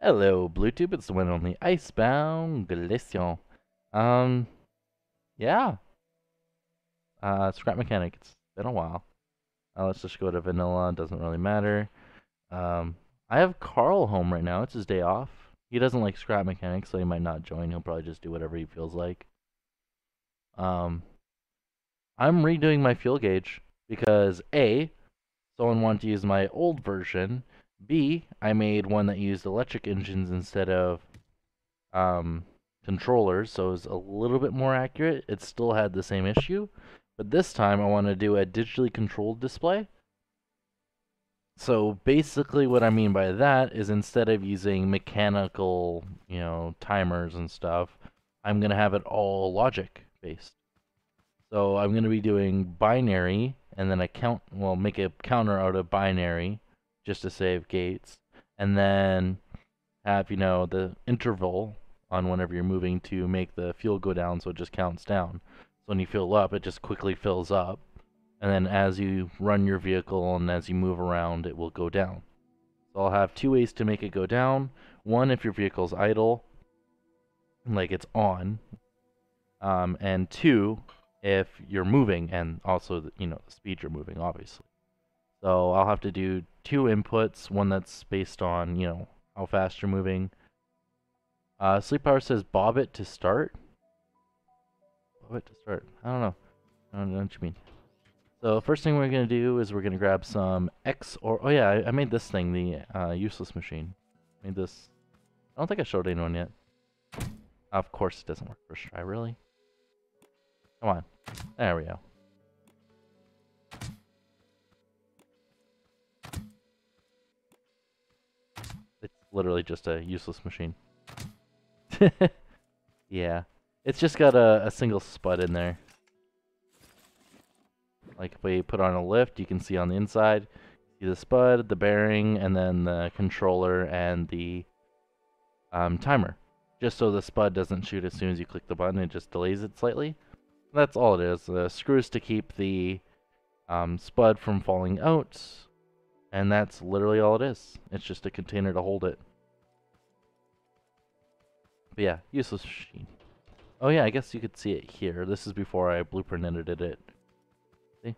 Hello, Bluetooth. It's the one and only Icebound Glacial. Um, yeah. Scrap Mechanic. It's been a while. Let's just go to vanilla. Doesn't really matter. Um, I have Carl home right now. It's his day off. He doesn't like Scrap Mechanic, so he might not join. He'll probably just do whatever he feels like. Um, I'm redoing my fuel gauge because A, someone wanted to use my old version. B, I made one that used electric engines instead of um, controllers, so it was a little bit more accurate. It still had the same issue, but this time I want to do a digitally controlled display. So basically what I mean by that is instead of using mechanical, timers and stuff, I'm going to have it all logic based. So I'm going to be doing binary and then make a counter out of binary just to save gates, and then have, the interval on whenever you're moving to make the fuel go down so it just counts down. So when you fill up, it just quickly fills up. And then as you run your vehicle and as you move around, it will go down. So I'll have two ways to make it go down. One, if your vehicle's idle, like it's on. And two, if you're moving and also, the speed you're moving, obviously. So I'll have to do two inputs, one that's based on, how fast you're moving. Sleep Power says bob it to start. Bob it to start. I don't know. I don't know what you mean. So first thing we're gonna do is we're gonna grab some X or oh yeah, I made this thing, the useless machine. Made this. I don't think I showed anyone yet. Of course it doesn't work first try, really. Come on. There we go. It's literally just a useless machine. Yeah. It's just got a single spud in there. Like if we put on a lift, you can see on the inside, see the spud, the bearing, and then the controller and the timer. Just so the spud doesn't shoot as soon as you click the button, it just delays it slightly. That's all it is. The screws to keep the spud from falling out, and that's literally all it is. It's just a container to hold it. But yeah, useless machine. Oh yeah, I guess you could see it here. This is before I blueprint edited it. See?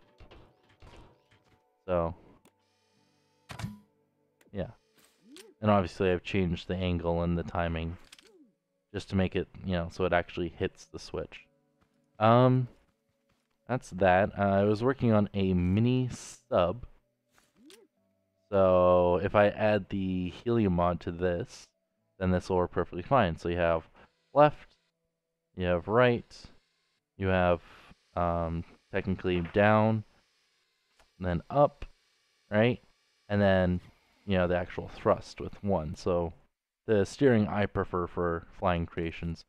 So, yeah. And obviously I've changed the angle and the timing just to make it, so it actually hits the switch. That's that. I was working on a mini sub. So if I add the helium mod to this, then this will work perfectly fine. So you have left, you have right, you have technically down, and then up, right? And then, the actual thrust with one. So the steering I prefer for flying creations.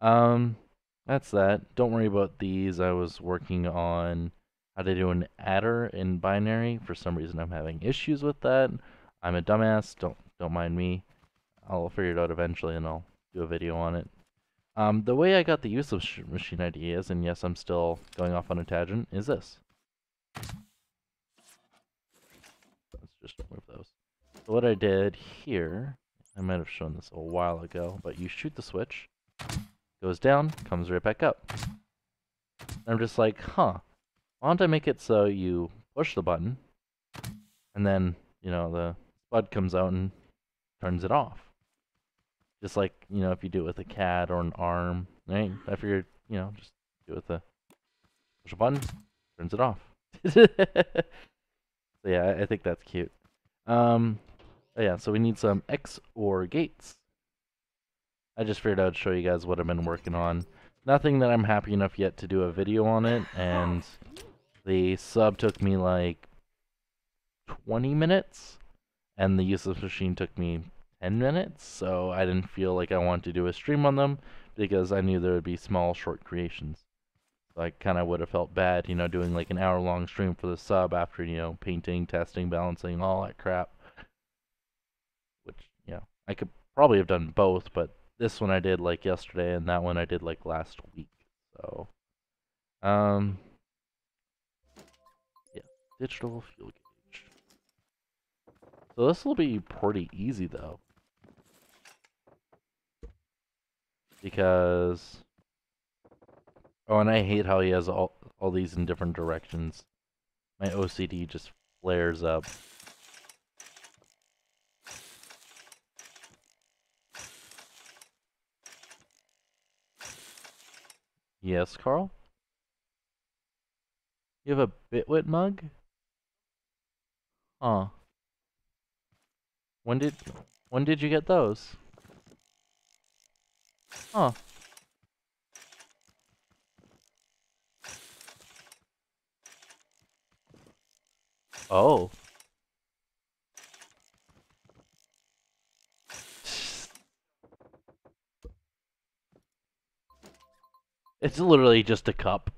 Um, that's that. Don't worry about these. I was working on how to do an adder in binary. For some reason, I'm having issues with that. I'm a dumbass. Don't mind me. I'll figure it out eventually, and I'll do a video on it. The way I got the use of machine ideas, and yes, I'm still going off on a tangent, is this. Let's just remove those. So what I did here, I might have shown this a while ago, but you shoot the switch, goes down, comes right back up. And I'm just like, huh, why don't I make it so you push the button, and then, the spud comes out and turns it off. Just like, if you do it with a cat or an arm, right? I figured, just do it with a push a button, turns it off. So yeah, I think that's cute. Yeah, so we need some XOR gates. I just figured I'd show you guys what I've been working on. Nothing that I'm happy enough yet to do a video on it, and the sub took me like 20 minutes, and the useless machine took me 10 minutes, so I didn't feel like I wanted to do a stream on them, because I knew there would be small, short creations. So I kind of would have felt bad, doing like an hour-long stream for the sub after, painting, testing, balancing, all that crap. Which, I could probably have done both, but this one I did like yesterday, and that one I did like last week. So, yeah, digital fuel gauge. So this will be pretty easy though. Because... Oh, and I hate how he has all these in different directions. My OCD just flares up. Yes, Carl? You have a Bitwit mug? Huh. When did you get those? Huh. Oh. It's literally just a cup.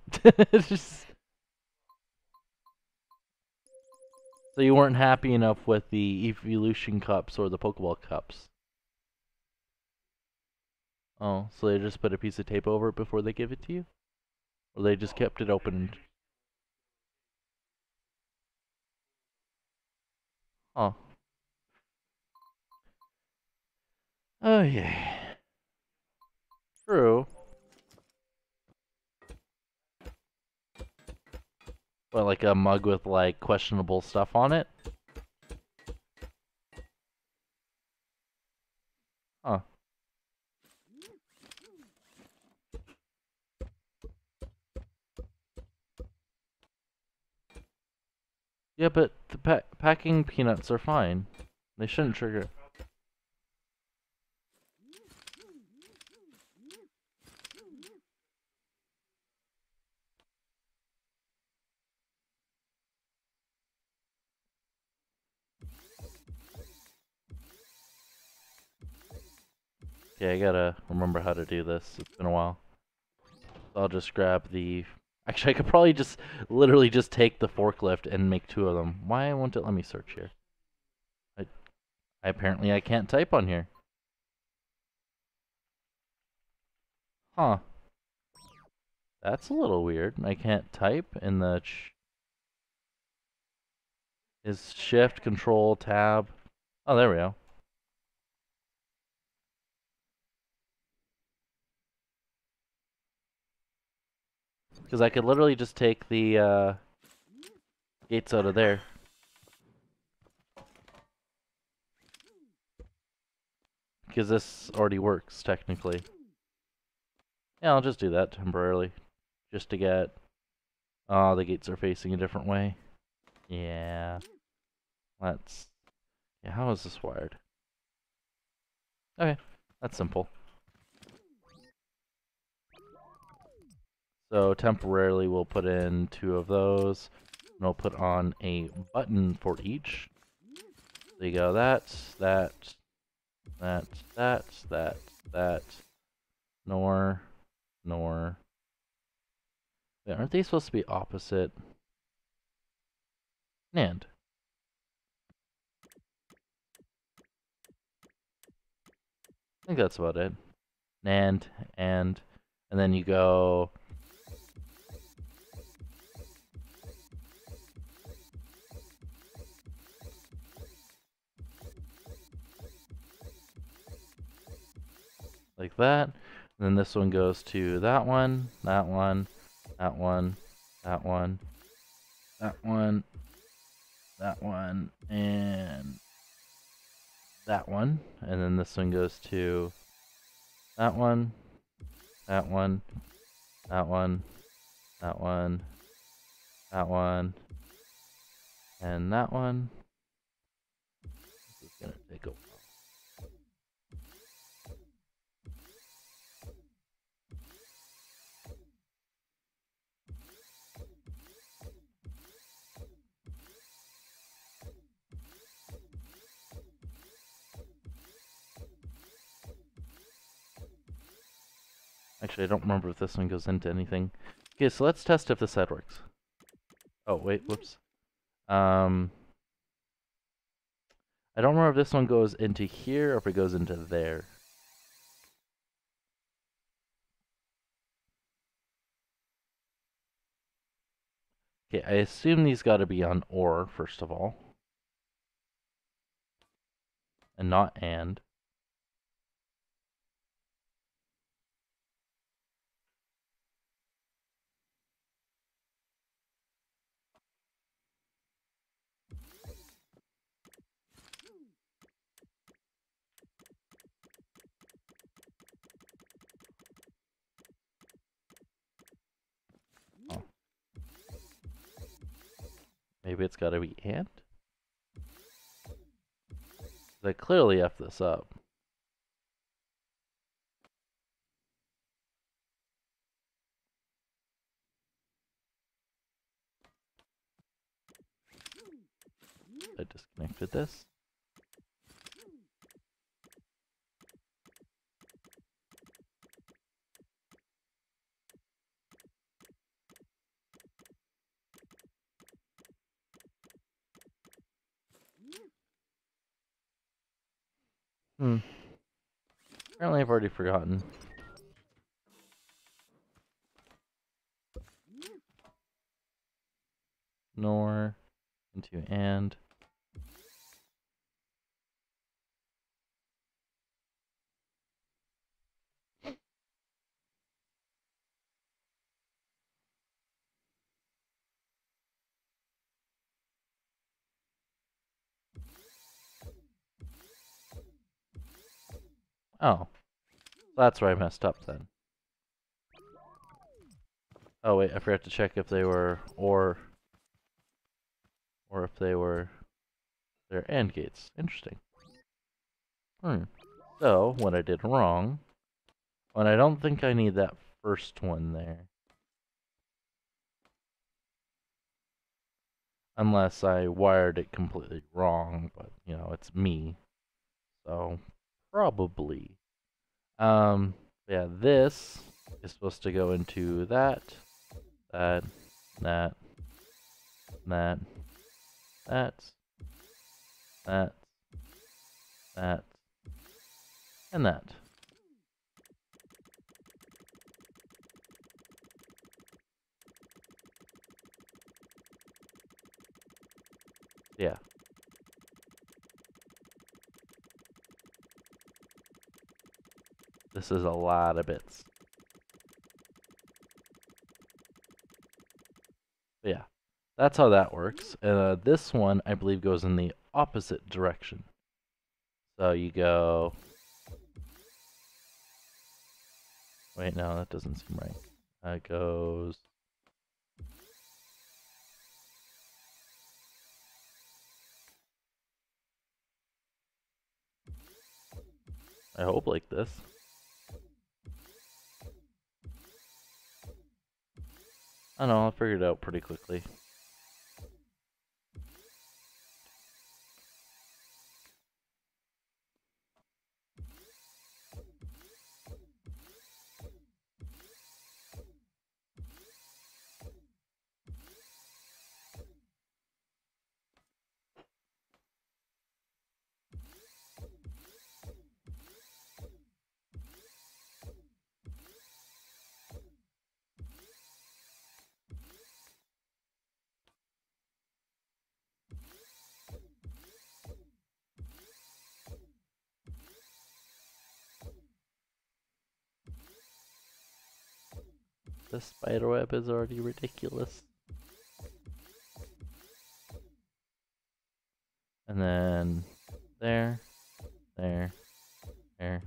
So you weren't happy enough with the Evolution Cups or the Pokeball Cups? Oh, so they just put a piece of tape over it before they give it to you? Or they just kept it open? Huh. Oh, yeah. True. But like a mug with like questionable stuff on it? Huh. Yeah, but the packing peanuts are fine. They shouldn't trigger. Yeah, I gotta remember how to do this. It's been a while. So I'll just grab the... Actually, I could probably just literally just take the forklift and make two of them. Why won't it let me search here? Apparently I can't type on here. Huh. That's a little weird. I can't type in the... Is shift, control, tab... Oh, there we go. Because I could literally just take the gates out of there. Because this already works, technically. Yeah, I'll just do that temporarily. Just to get... Oh, the gates are facing a different way. Yeah. Let's... Yeah, how is this wired? Okay, that's simple. So temporarily we'll put in two of those. And we'll put on a button for each. There you go, that, nor. Wait, aren't they supposed to be opposite? And. I think that's about it. And then you go... like that. And then this one goes to that one, that one, that one, that one, that one, that one, and that one. And then this one goes to that one, that one, that one, that one, that one, and that one. This is gonna take a while. Actually, I don't remember if this one goes into anything. Okay, so let's test if this side works. Oh, wait, whoops. I don't remember if this one goes into here or if it goes into there. Okay, I assume these gotta be on OR, first of all. And not AND. Maybe it's gotta be and? I clearly F this up. I disconnected this. Apparently I've already forgotten. Nor into and. Oh. That's where I messed up then. Oh wait, I forgot to check if they were or if they were their AND gates. Interesting. So, what I did wrong, and I don't think I need that first one there. Unless I wired it completely wrong, but, you know, it's me. So, probably. Yeah, this is supposed to go into that, that, that, that, that, and that. Yeah. This is a lot of bits. But yeah, that's how that works. This one, I believe, goes in the opposite direction. So you go... Wait, no, that doesn't seem right. It goes... I hope like this. I don't know, I'll figure it out pretty quickly. The spiderweb is already ridiculous. And then... there, there, there.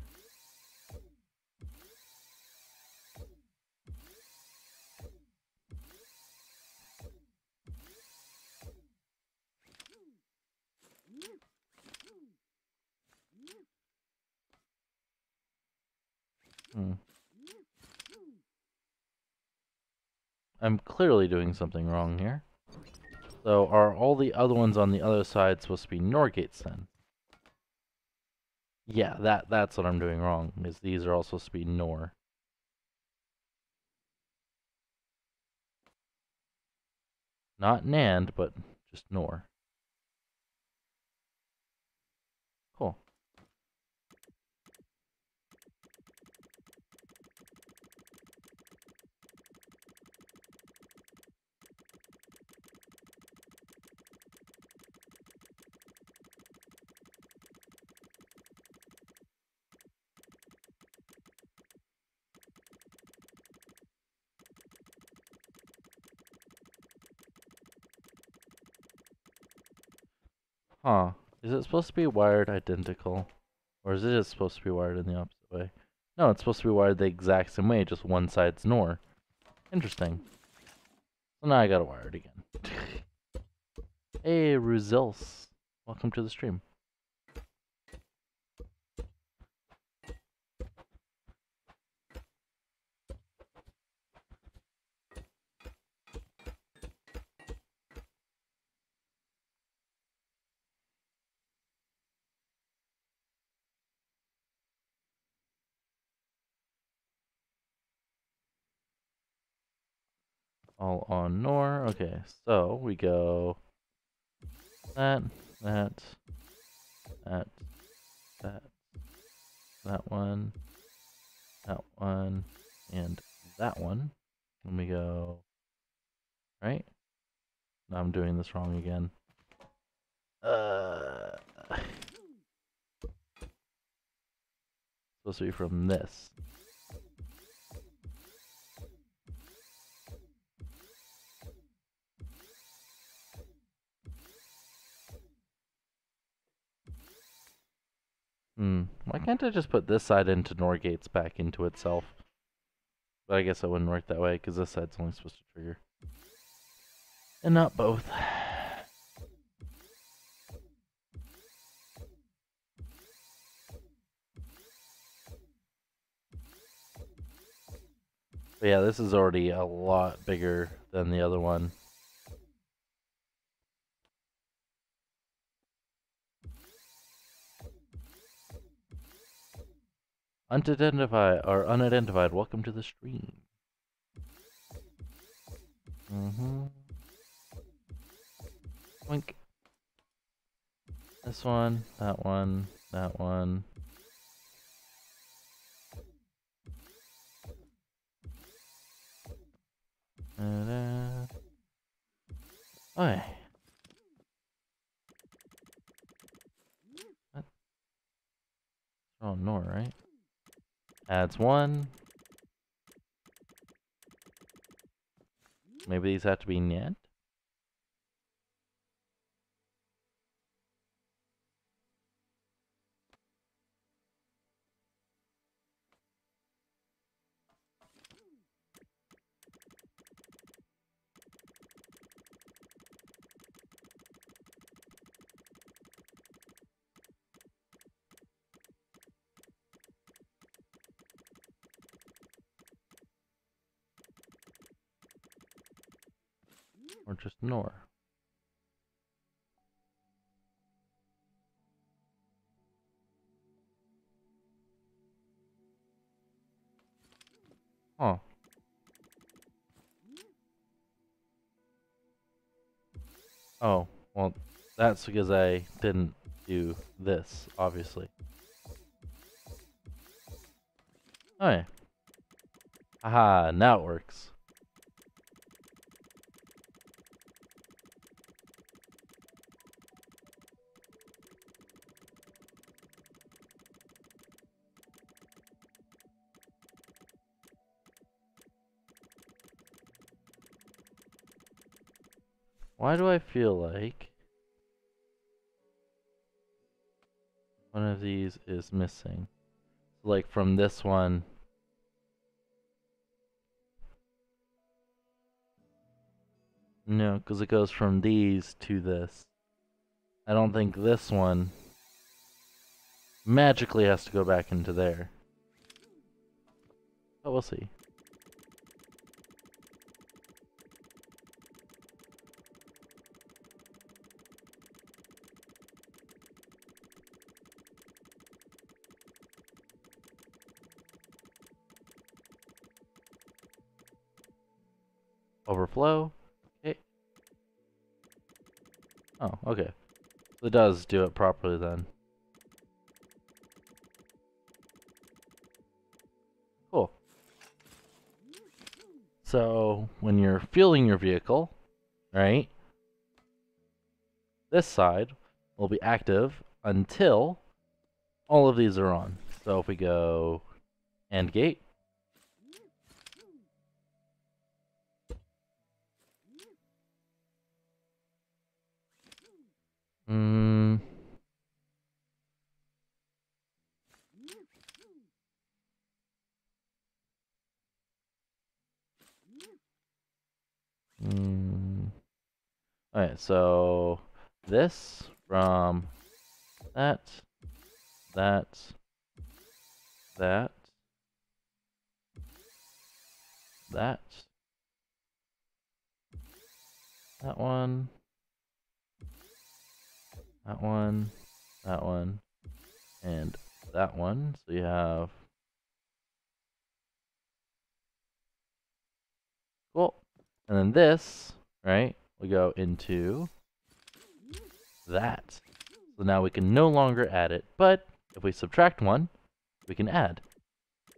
I'm clearly doing something wrong here. So are all the other ones on the other side supposed to be NOR gates then? Yeah, that's what I'm doing wrong, is these are all supposed to be NOR. Not NAND, but just NOR. Cool. Huh. Is it supposed to be wired identical? Or is it just supposed to be wired in the opposite way? No, it's supposed to be wired the exact same way, just one side's NOR. Interesting. So now I gotta wire it again. Hey, Ruzils. Welcome to the stream. All on Nor. Okay, so we go that, that, that, that one, and that one. Let me go, right? No, I'm doing this wrong again. Supposed to be from this. Why can't I just put this side into NOR gates back into itself? But I guess it wouldn't work that way, because this side's only supposed to trigger. And not both. But yeah, this is already a lot bigger than the other one. Unidentified, welcome to the stream. Wink. This one, that one, that one. Okay. What? Oh, Nor, right? Adds one. Maybe these have to be Nyet? Or just Nor? Oh. Oh, well, that's because I didn't do this, obviously. Okay. Aha, now it works. Why do I feel like one of these is missing? Like from this one. No, because it goes from these to this. I don't think this one magically has to go back into there. But we'll see. Overflow. Okay. Oh, okay. It does do it properly then. Cool. So, when you're fueling your vehicle, right, this side will be active until all of these are on. So if we go AND gate, Alright, so this from that, that, that, that, that one, that one, that one, and that one. So you have, cool. And then this, right, will go into that. So now we can no longer add it, but if we subtract one, we can add.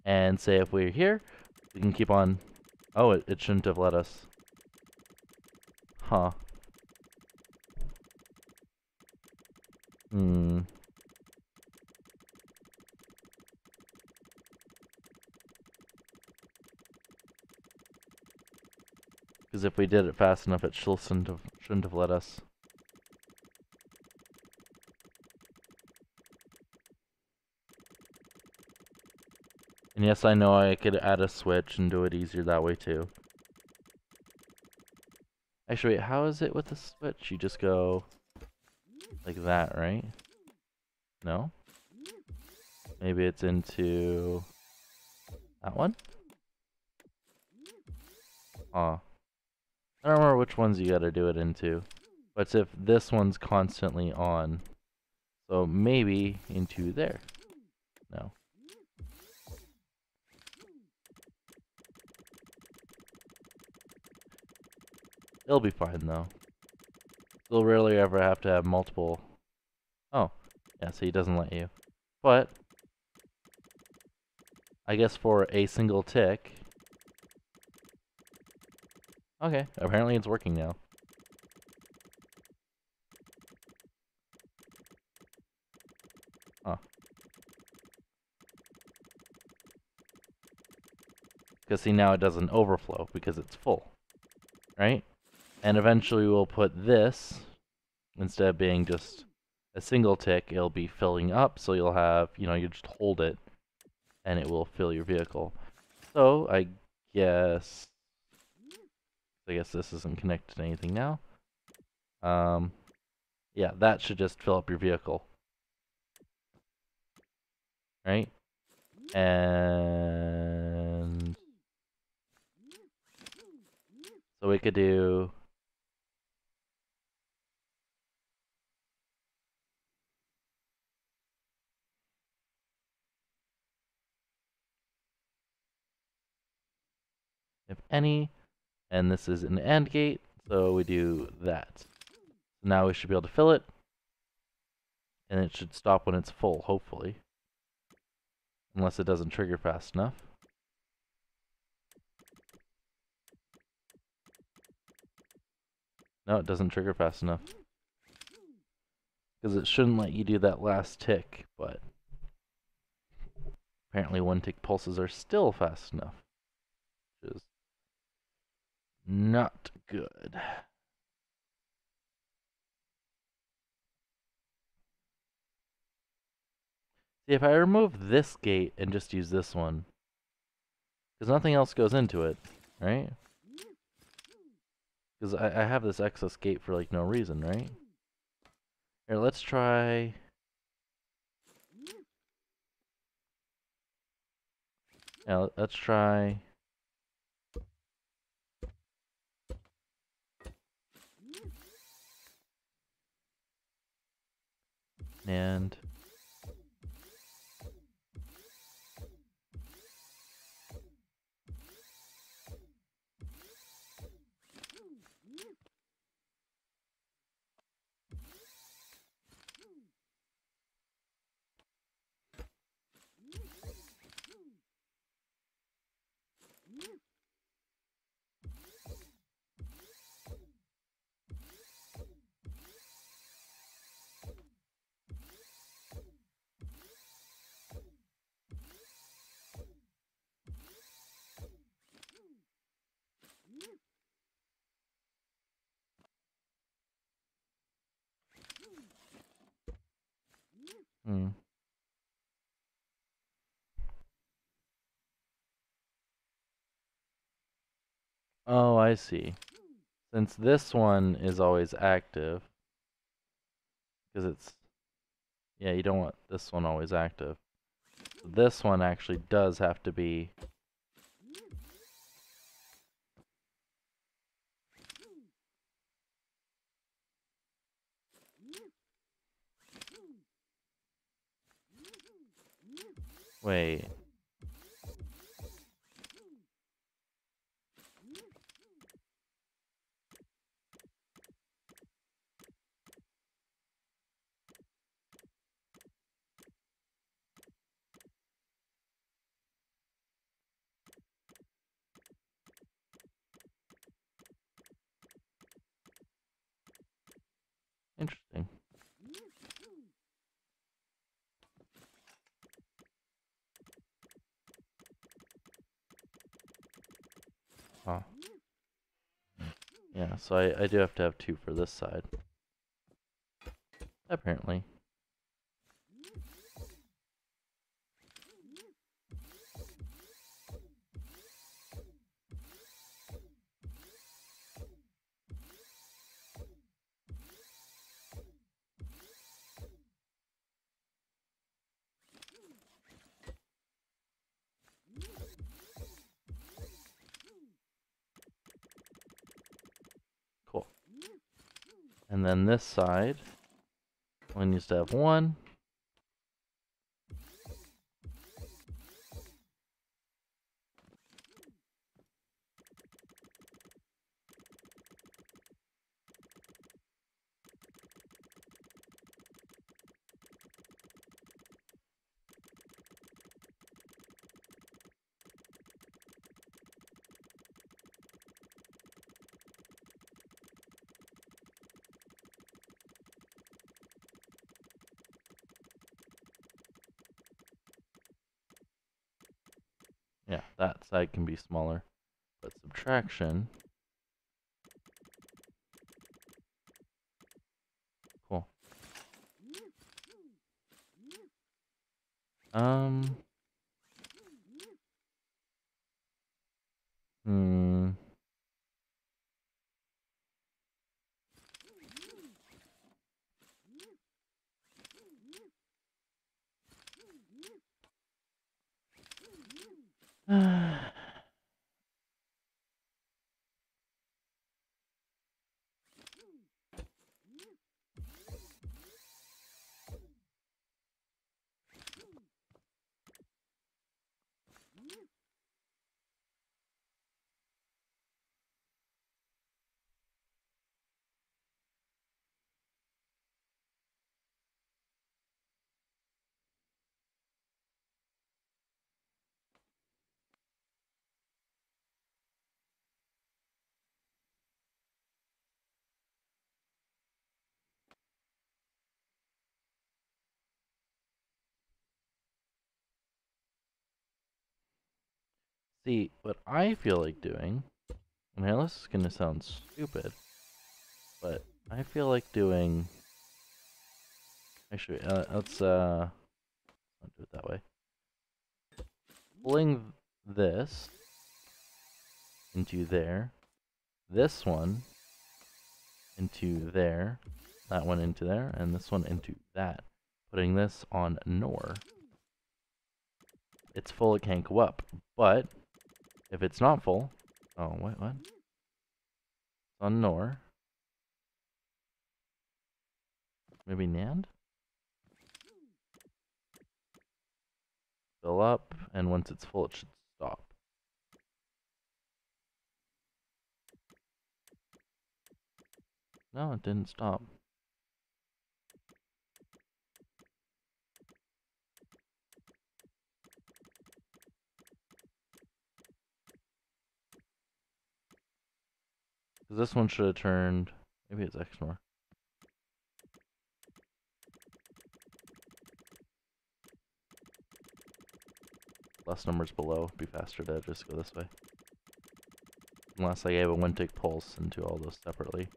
And say if we're here, we can keep on, oh, it shouldn't have let us. Huh. Hmm. Because if we did it fast enough, it shouldn't have let us. And yes, I know I could add a switch and do it easier that way too. Actually, wait, how is it with the switch? You just go like that, right? No? Maybe it's into that one? Huh. I don't remember which ones you gotta do it into. But it's if this one's constantly on. So maybe into there. No. It'll be fine though. You'll rarely ever have to have multiple. Oh. Yeah, so he doesn't let you. But I guess for a single tick. Okay, apparently it's working now. Huh. Because see, now it doesn't overflow because it's full. Right? And eventually we'll put this, instead of being just a single tick, it'll be filling up, so you'll have, you know, you just hold it, and it will fill your vehicle. So, I guess this isn't connected to anything now. Yeah, that should just fill up your vehicle. Right? And so we could do if any, and this is an AND gate, so we do that. Now we should be able to fill it, and it should stop when it's full, hopefully. Unless it doesn't trigger fast enough. No, it doesn't trigger fast enough. Because it shouldn't let you do that last tick, but apparently one tick pulses are still fast enough. Which is not good. See, if I remove this gate and just use this one, because nothing else goes into it, right? Because I have this excess gate for like no reason, right? Here, let's try. Yeah, let's try. And hmm. Oh, I see. Since this one is always active, Because it's, yeah, you don't want this one always active. So this one actually does have to be. Wait. Interesting. Huh. Yeah, so I do have to have 2 for this side. Apparently. Cool. And then this side, one needs to have 1. Yeah, that side can be smaller. But subtraction. Cool. Hmm. See, what I feel like doing, and now this is gonna sound stupid, but I feel like doing. Actually, let's not do it that way. Pulling this into there, this one into there, that one into there, and this one into that. Putting this on NOR. It's full, it can't go up. But if it's not full, oh wait, what? It's on NOR. Maybe NAND? Fill up, and once it's full, it should stop. No, it didn't stop. Because this one should have turned. Maybe it's XNOR. Less numbers below. Be faster to just go this way. Unless I gave a 1-tick pulse into all those separately.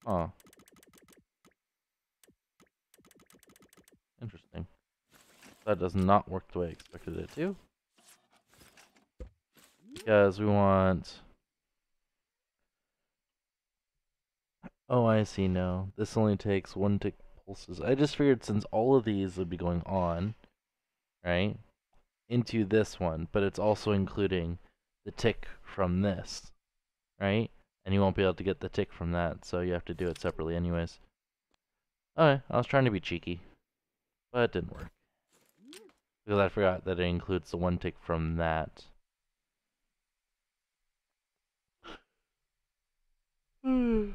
Huh. That does not work the way I expected it to. Because we want... Oh, I see, no. This only takes 1 tick pulses. I just figured since all of these would be going on, right, into this one, but it's also including the tick from this, right? And you won't be able to get the tick from that, so you have to do it separately anyways. Okay, I was trying to be cheeky, but it didn't work. Because I forgot that it includes the 1 tick from that. So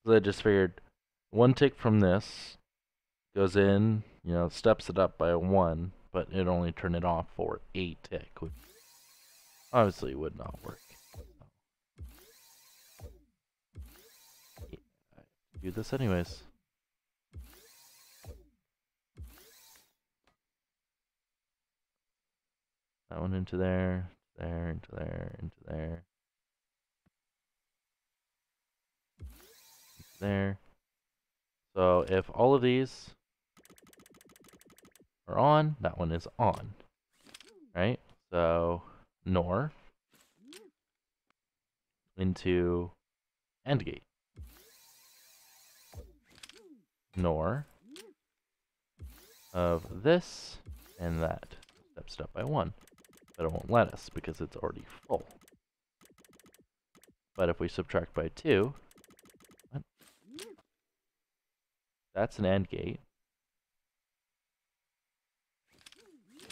I just figured 1 tick from this goes in, you know, steps it up by 1, but it only turn it off for a tick, which obviously would not work. Yeah, I do this anyways. That one into there, there, into there, into there. Into there. So if all of these are on, that one is on. Right? So NOR into AND gate. NOR of this and that. Steps it up by 1. But it won't let us because it's already full. But if we subtract by 2, what? That's an AND gate.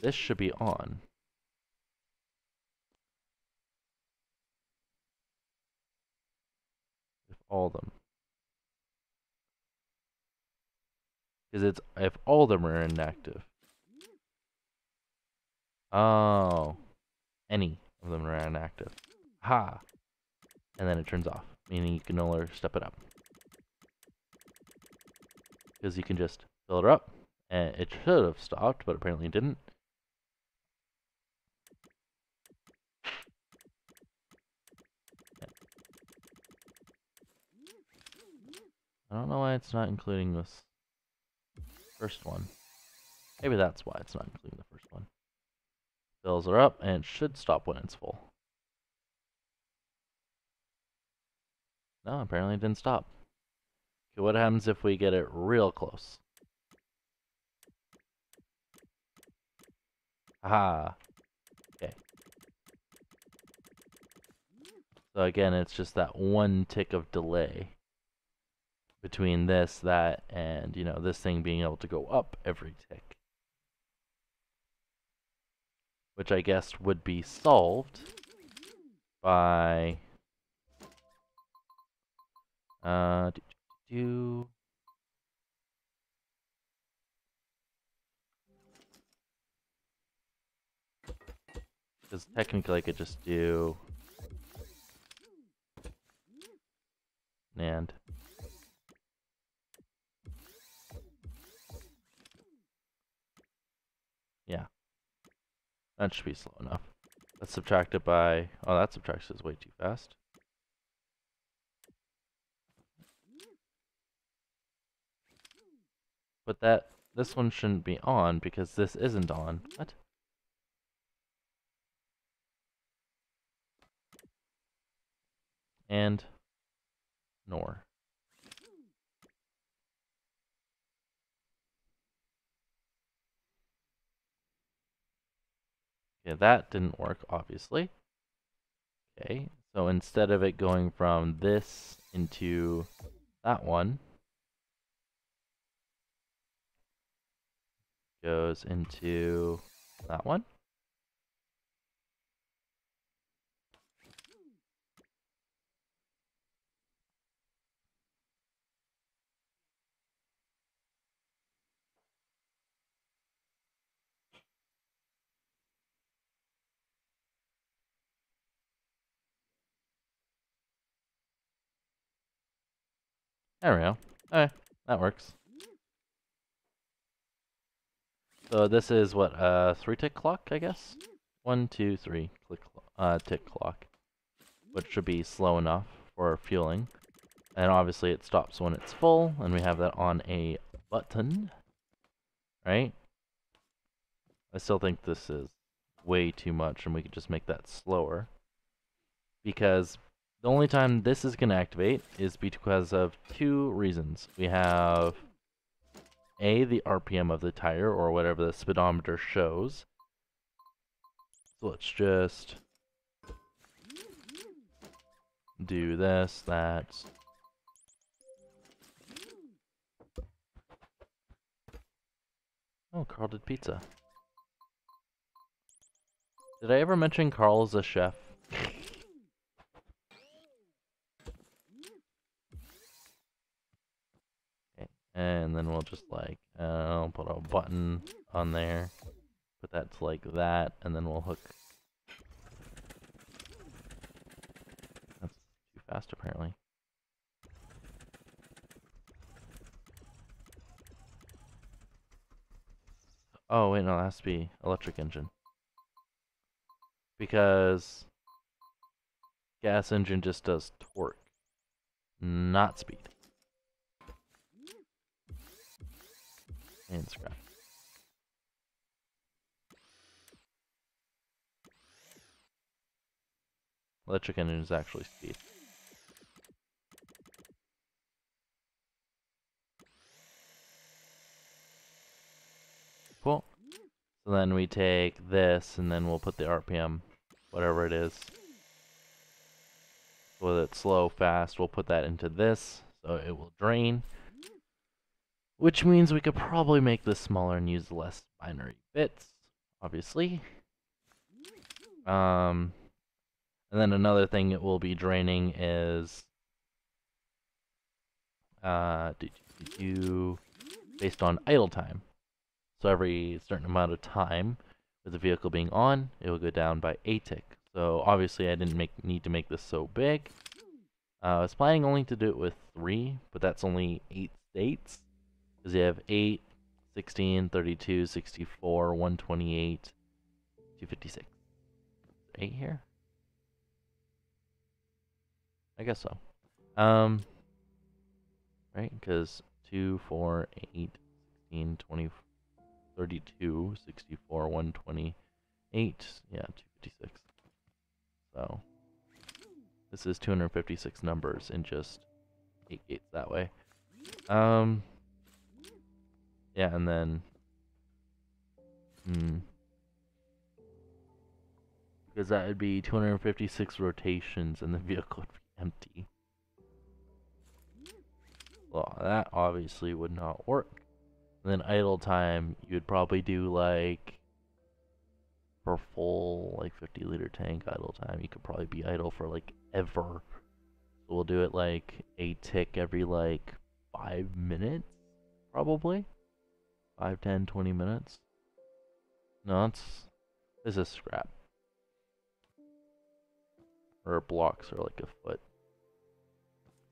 This should be on. If all of them. Because it's if all of them are inactive. Oh. Any of them are inactive. Ha! And then it turns off, meaning you can no longer step it up. Because you can just fill it up, and it should have stopped, but apparently it didn't. I don't know why it's not including this first one. Maybe that's why it's not including the first one. Fills her up, and it should stop when it's full. No, apparently it didn't stop. Okay, what happens if we get it real close? Haha. Okay. So again, it's just that 1 tick of delay between this, that, and, you know, this thing being able to go up every tick. Which I guess would be solved by... Because technically I could just do... and... yeah. That should be slow enough. Let's subtract it by... oh, that subtraction is way too fast. But this one shouldn't be on because this isn't on. What? And NOR. Okay, that didn't work, obviously. Okay, so instead of it going from this into that one, goes into that one. There we go. Okay, that works. So this is what, 3-tick clock, I guess? 1, 2, 3 tick clock. Which should be slow enough for fueling. And obviously it stops when it's full, and we have that on a button, right? I still think this is way too much and we could just make that slower. Because the only time this is going to activate is because of two reasons. We have A, the RPM of the tire, or whatever the speedometer shows. So let's just do this, that. Oh, Carl did pizza. Did I ever mention Carl is a chef? Okay, and then we'll just like, I'll put a button on there. Put that to like that, and then we'll hook. That's too fast apparently. Oh wait, no, it has to be electric engine. Because gas engine just does torque, not speed. And scrap. Electric engine is actually speed. Cool. So then we take this and then we'll put the RPM, whatever it is. Whether it's slow, fast, we'll put that into this so it will drain. Which means we could probably make this smaller and use less binary bits, obviously. And then another thing it will be draining is based on idle time. So every certain amount of time with the vehicle being on, it will go down by a tick. So obviously I didn't need to make this so big. I was planning only to do it with 3, but that's only 8 states. Because you have 8, 16, 32, 64, 128, 256. 8 here? I guess so. Right? Because 2, 4, 8, 16, 20, 32, 64, 128, yeah, 256. So, this is 256 numbers in just 8 gates that way. Yeah, and then, because that would be 256 rotations and the vehicle would be empty. Well, that obviously would not work. And then idle time, you'd probably do like, for full, like 50-liter tank idle time, you could probably be idle for like ever. So we'll do it like a tick every like 5 minutes, probably. 5, 10, 20 minutes. No, this is scrap. Or blocks are like a foot.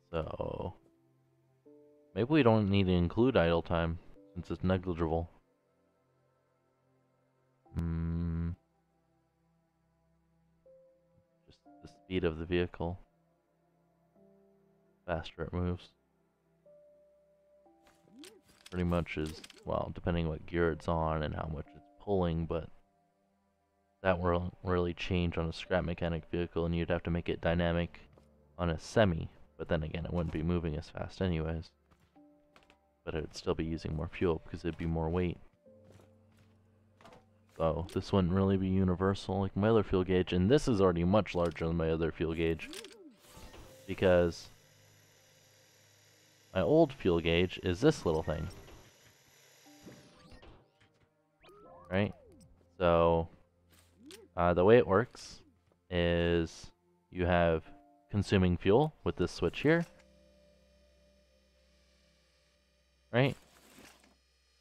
So maybe we don't need to include idle time since it's negligible. Just the speed of the vehicle. Faster it moves. Pretty much is, well, depending what gear it's on and how much it's pulling, but that will really change on a scrap mechanic vehicle, and you'd have to make it dynamic on a semi, but then again, it wouldn't be moving as fast anyways. But it would still be using more fuel because it'd be more weight. So this wouldn't really be universal like my other fuel gauge, and this is already much larger than my other fuel gauge because my old fuel gauge is this little thing. Right? So the way it works is you have consuming fuel with this switch here. Right?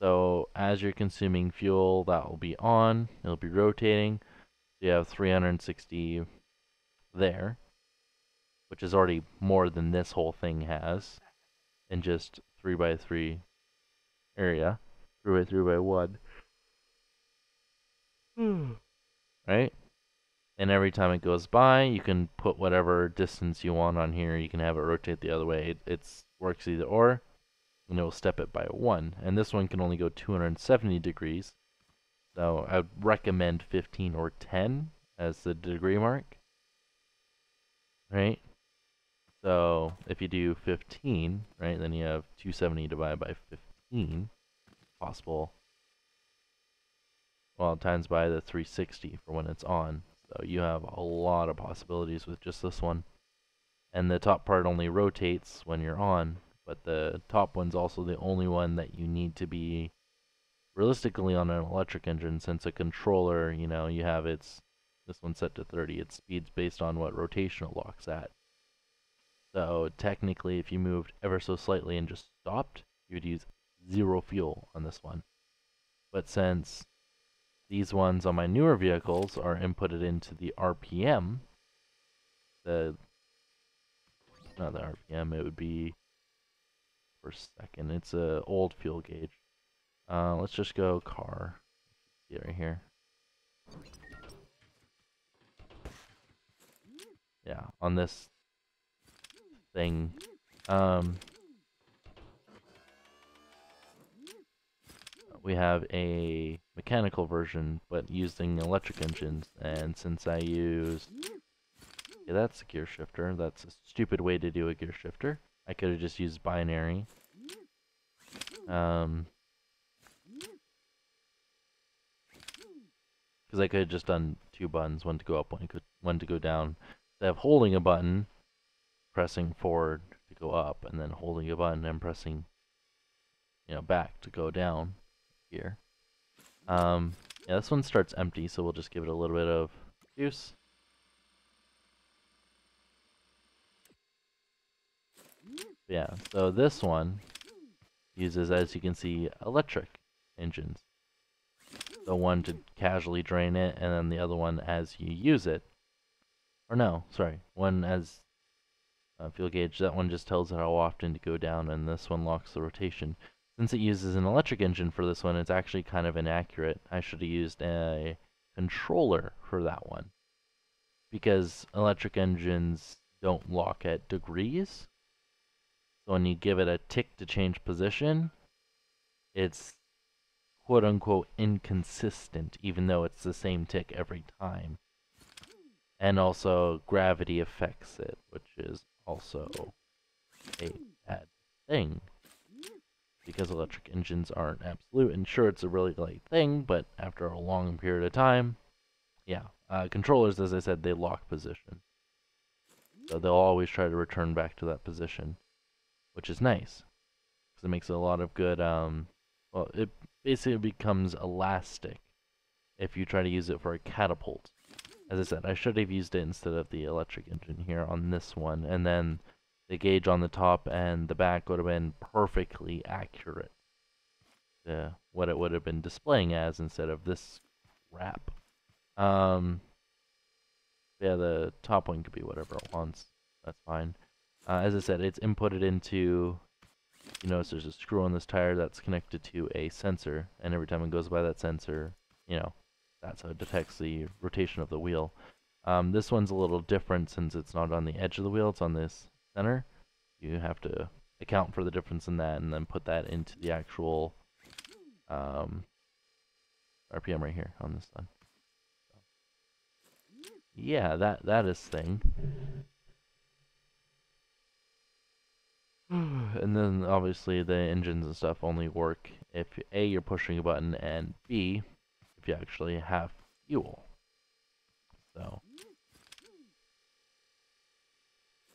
So as you're consuming fuel, that will be on. It'll be rotating. So you have 360 there, which is already more than this whole thing has in just 3x3 area. 3x3x1. Right? And every time it goes by, you can put whatever distance you want on here. You can have it rotate the other way. It works either or. and it will step it by 1. And this one can only go 270 degrees. So I would recommend 15 or 10 as the degree mark, right? So if you do 15, right, then you have 270 divided by 15 possible, well, times by the 360 for when it's on. So you have a lot of possibilities with just this one. And the top part only rotates when you're on, but the top one's also the only one that you need to be realistically on an electric engine, since a controller, you know, you have this one's set to 30, it speeds based on what rotational lock's at. So technically, if you moved ever so slightly and just stopped, you would use 0 fuel on this one. But since these ones on my newer vehicles are inputted into the RPM, not the RPM, it would be per second. It's a old fuel gauge. Let's just go car. See it right here. Yeah, on this thing. We have a mechanical version, but using electric engines. And since I use, yeah, that's a gear shifter. That's a stupid way to do a gear shifter. I could have just used binary. Because I could have just done 2 buttons, one to go up, one to go down. Instead of holding a button, pressing forward to go up, and then holding a button and pressing, back to go down here. Yeah, this one starts empty, so we'll just give it a little bit of juice. Yeah, so this one uses, as you can see, electric engines. So one to casually drain it, and then the other one as you use it. Or no, sorry, one as fuel gauge. That one just tells it how often to go down, and this one locks the rotation. Since it uses an electric engine for this one, it's actually kind of inaccurate. I should have used a controller for that one, because electric engines don't lock at degrees. So when you give it a tick to change position, it's quote-unquote inconsistent, even though it's the same tick every time. And also, gravity affects it, which is also a bad thing, because electric engines aren't absolute. And sure, it's a really light thing, but after a long period of time, yeah. Controllers, as I said, they lock position. So they'll always try to return back to that position, which is nice, because it makes a lot of good, well, it basically becomes elastic if you try to use it for a catapult. As I said, I should have used it instead of the electric engine here on this one, and then the gauge on the top and the back would have been perfectly accurate to what it would have been displaying as instead of this crap. Yeah, the top one could be whatever it wants. That's fine. As I said, it's inputted into, you notice there's a screw on this tire that's connected to a sensor, and every time it goes by that sensor, that's how it detects the rotation of the wheel. This one's a little different since it's not on the edge of the wheel, it's on this center. You have to account for the difference in that and then put that into the actual RPM right here on this one. Yeah, that is thing. And then obviously the engines and stuff only work if A, you're pushing a button, and B, if you actually have fuel. So,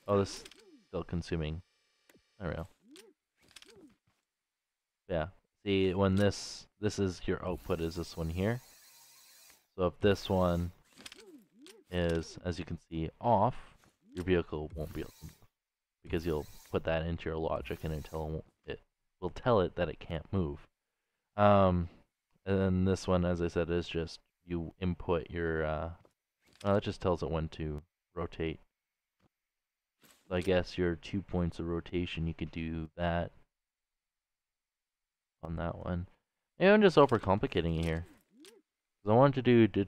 oh, this is still consuming. I don't know. Yeah. See, when this is your output, is this one here. So if this one is, as you can see, off, your vehicle won't be able to move, because you'll put that into your logic and it will tell it that it can't move. And then this one, as I said, is just you input your it just tells it when to rotate. So I guess your 2 points of rotation, you could do that on that one. Maybe I'm just overcomplicating it here, because I wanted to do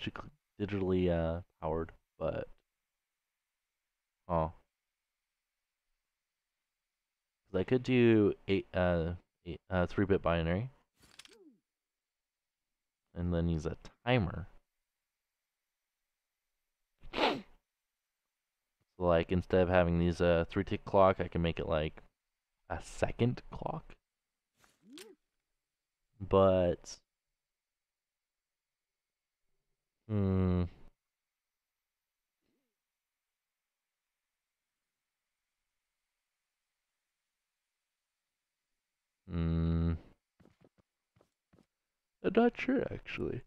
digitally powered, but oh, 'cause I could do 3-bit binary, and then use a timer. So like instead of having these 3-tick clock, I can make it like a second clock. But hmm, I'm not sure actually.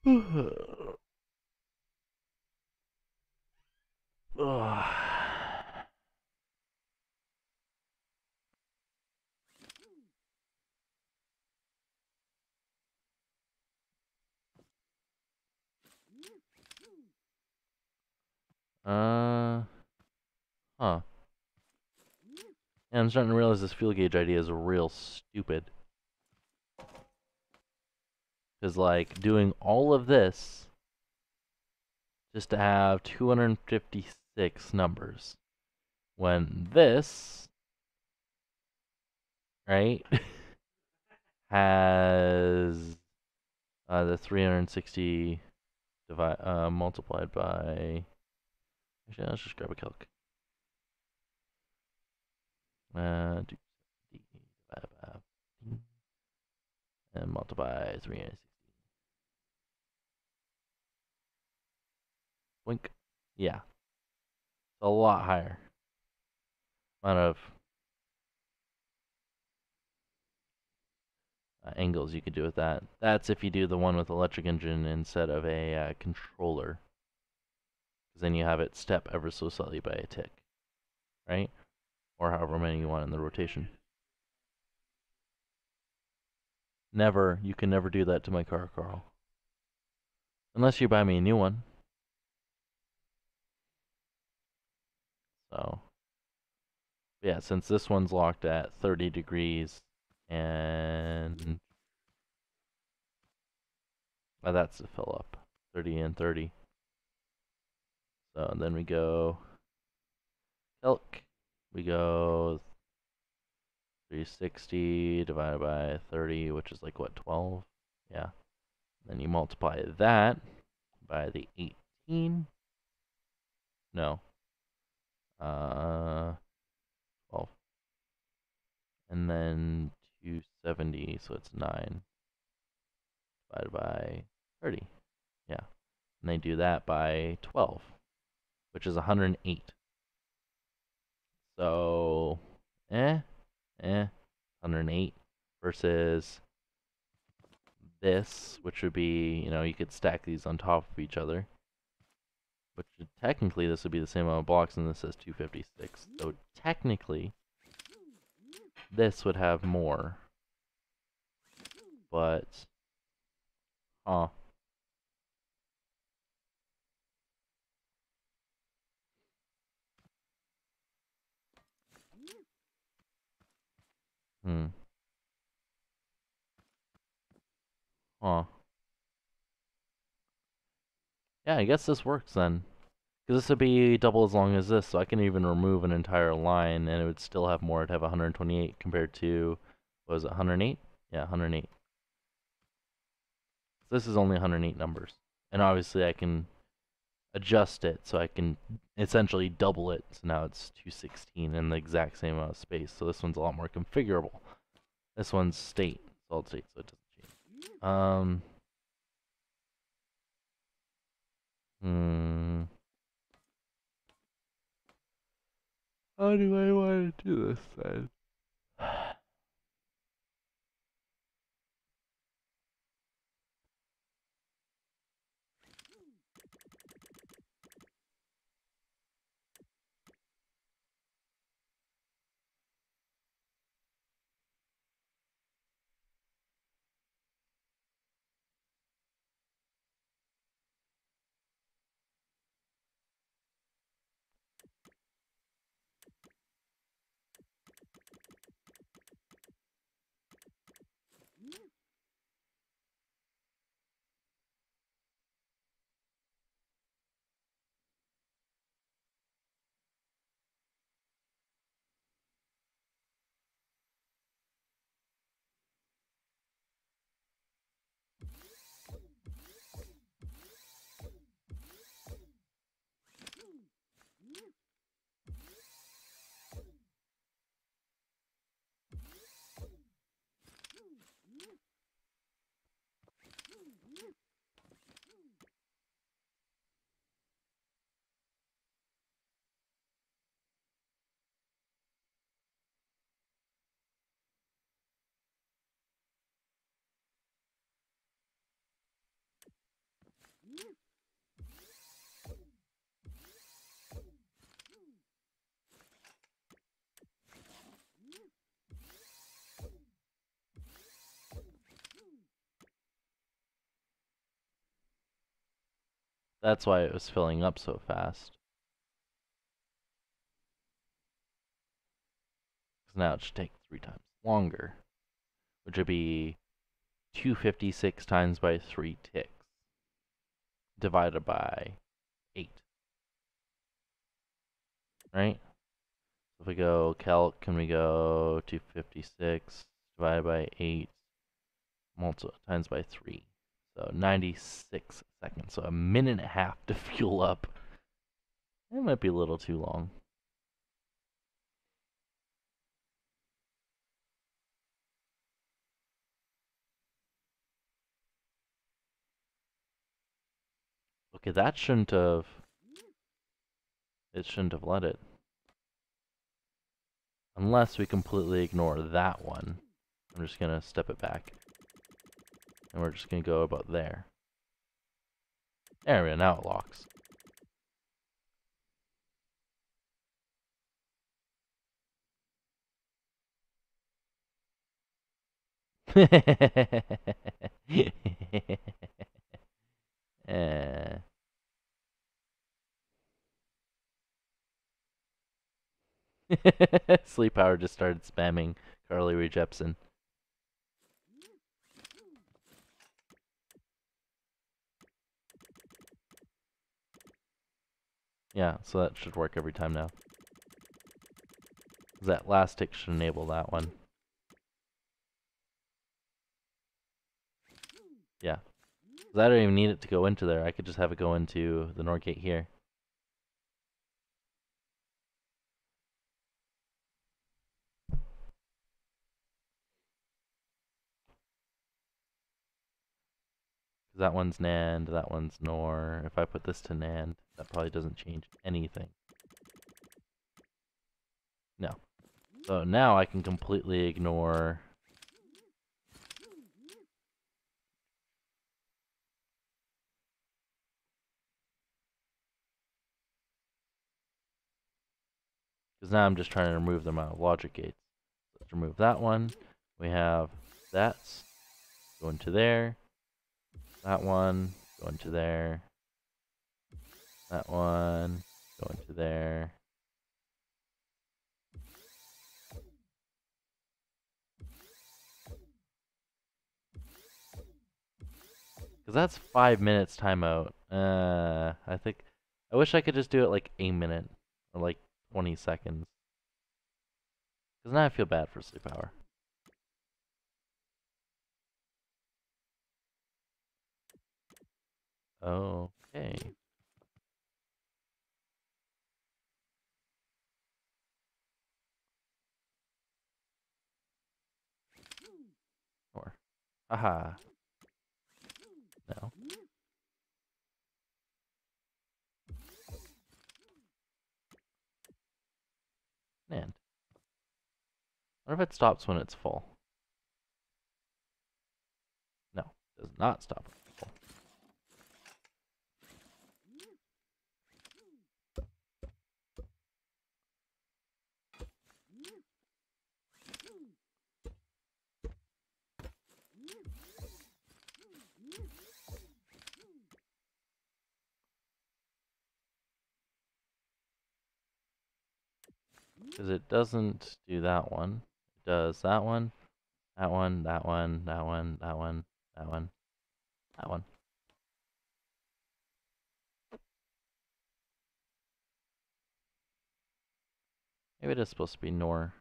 uh, huh. Yeah, I'm starting to realize this fuel gauge idea is real stupid. Because, like, doing all of this just to have 256 numbers. When this, right, has the 360 multiplied by. Actually, let's just grab a calc. Divided by and multiply 360. Blink. Yeah, it's a lot higher amount of angles you could do with that. That's if you do the one with electric engine instead of a controller. Because then you have it step ever so slightly by a tick, right? Or however many you want in the rotation. Never. You can never do that to my car, Carl. Unless you buy me a new one. So, yeah, since this one's locked at 30 degrees and that's to fill up 30 and 30. So then we go elk. We go 360 divided by 30, which is like what, 12? Yeah. Then you multiply that by the 18. No. 12. And then 270, so it's 9 divided by 30. Yeah. And they do that by 12, which is 108. So, 108 versus this, which would be, you could stack these on top of each other. Which technically this would be the same amount of blocks, and this says 256. So technically, this would have more. But, huh. Hmm. Huh. Yeah, I guess this works then. Because this would be double as long as this, so I can even remove an entire line and it would still have more. It'd have 128 compared to, what was it, 108? Yeah, 108. So this is only 108 numbers. And obviously I can adjust it so I can essentially double it. So now it's 216 in the exact same amount of space. So this one's a lot more configurable. This one's state, solid state, so it doesn't change. Hmm. How do I want to do this then? That's why it was filling up so fast. Because now it should take 3 times longer, which would be 256 times by 3 ticks, divided by 8. Right? If we go calc, can we go 256 divided by 8 times by 3? So 96 seconds. So a minute and a half to fuel up. It might be a little too long. Okay, that shouldn't have... It shouldn't have let it. Unless we completely ignore that one. I'm just gonna step it back. And we're just gonna go about there. There we go, now it locks. eh. Sleep Power just started spamming Carly Rae Jepsen. Yeah, so that should work every time now. That last tick should enable that one. Yeah. I don't even need it to go into there. I could just have it go into the NOR gate here. That one's NAND, that one's NOR. If I put this to NAND, that probably doesn't change anything. No. So now I can completely ignore... Because now I'm just trying to remove them out of logic gates. Let's remove that one. We have that. Go into there. That one. Go into there. That one. Go into there. Because that's 5 minutes timeout. I think... I wish I could just do it like a minute. Or like 20 seconds. Because now I feel bad for Sleep Power. Okay. Or, haha. No. NAND. What if it stops when it's full? No, it does not stop when it's full. Because it doesn't do that one. It does that one, that one, that one, that one, that one, that one, that one. Maybe it is supposed to be NOR.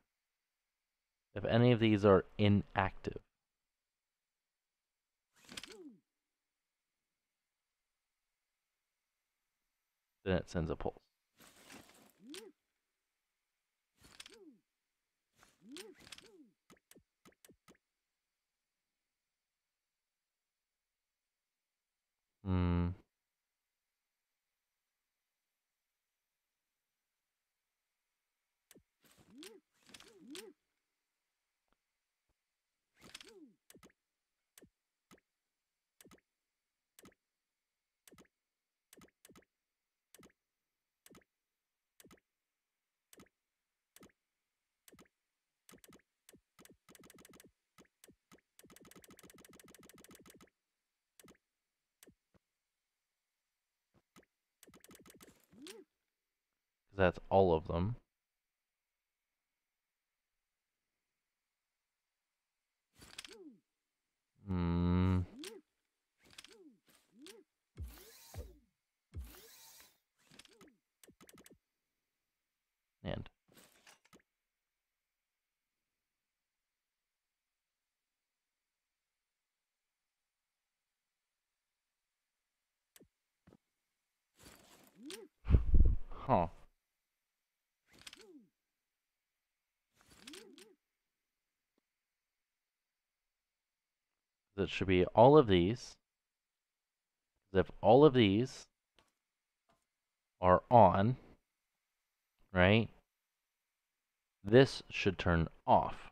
If any of these are inactive, then it sends a pulse. Hmm. That's all of them. Hmm. And huh. That should be all of these. If all of these are on, right? This should turn off.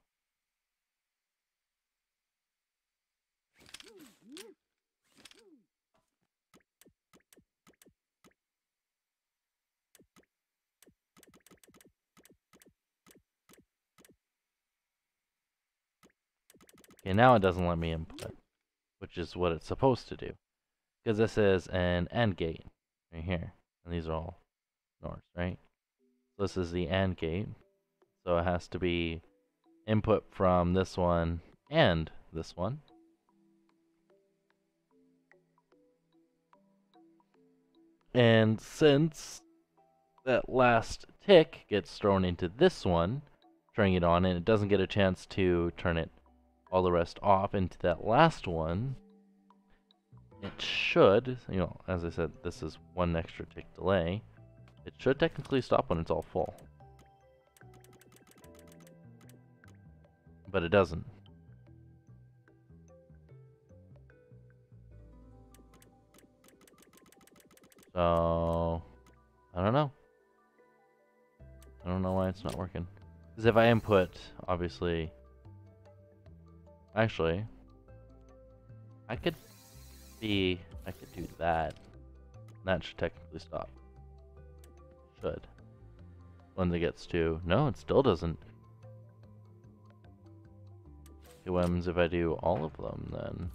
Okay, now it doesn't let me input, which is what it's supposed to do. Because this is an AND gate right here. And these are all NORs, right? So this is the AND gate. So it has to be input from this one and this one. And since that last tick gets thrown into this one, turning it on, and it doesn't get a chance to turn it all the rest off into that last one, it should, you know, as I said, this is one extra tick delay. It should technically stop when it's all full. But it doesn't. So, I don't know. I don't know why it's not working. Because if I input, obviously, actually, I could do that. That should technically stop. Should. When it gets to, no, it still doesn't. Okay, what happens if I do all of them then?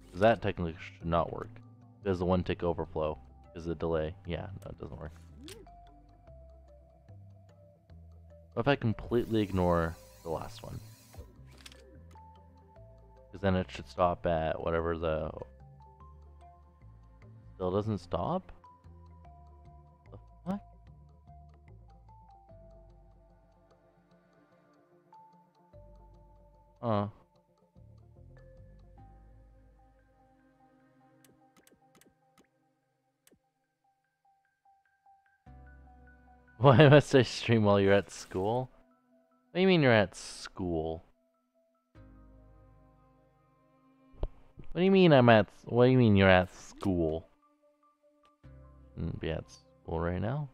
Because that technically should not work. Because the one tick overflow is the delay. Yeah, no, it doesn't work. What if I completely ignore the last one? Because then it should stop at whatever the... Still doesn't stop? The fuck? Huh. Why must I stream while you're at school? What do you mean you're at school? What do you mean what do you mean you're at school? Shouldn't be at school right now.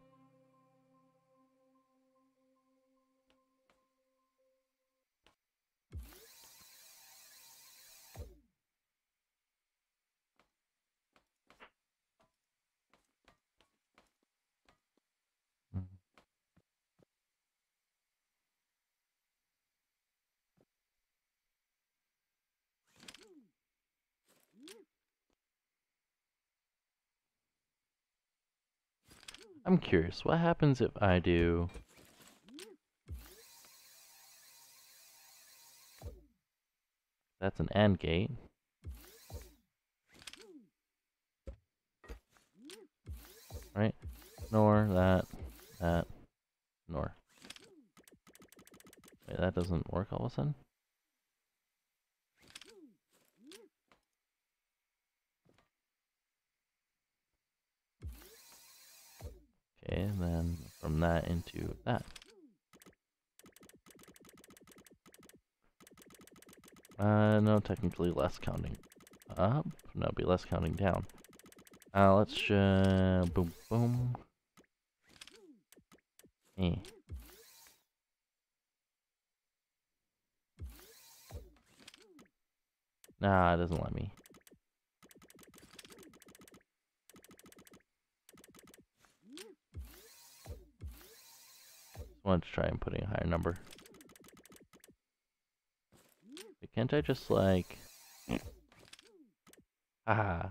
I'm curious, what happens if I do... That's an AND gate. Right? Nor that, nor. Wait, that doesn't work all of a sudden? Okay, and then from that into that. No, technically less counting up. No, it'd be less counting down. Let's boom, boom. Eh. Nah, it doesn't let me. I wanted to try and putting a higher number. But can't I just like... Haha.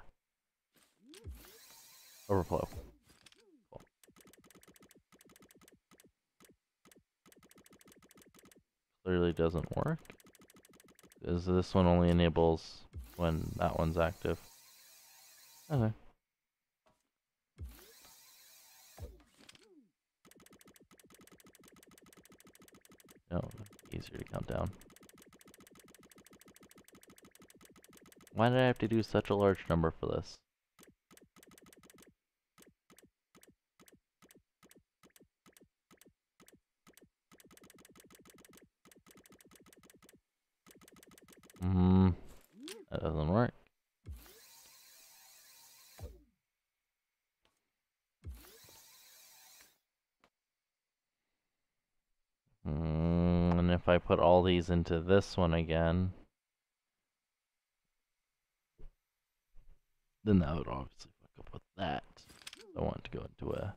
Overflow. Cool. clearly doesn't work. Because this one only enables when that one's active. Okay. No, easier to count down. Why did I have to do such a large number for this? That doesn't work. And if I put all these into this one again, then that would obviously fuck up with that. I want to go into a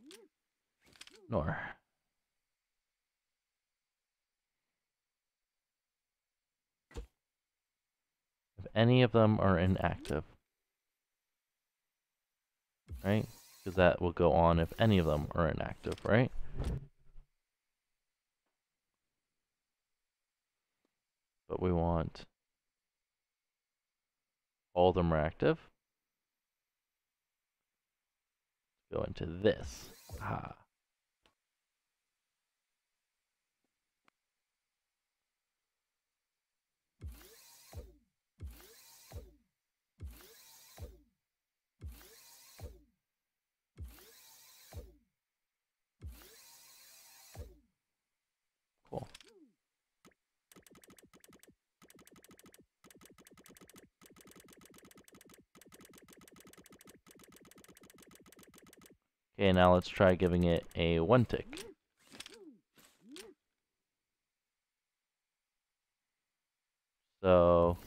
NOR. If any of them are inactive, right? Because that will go on if any of them are inactive, right? But we want all of them are active. Go into this. Ah. Cool. Okay, now let's try giving it a 1 tick. So,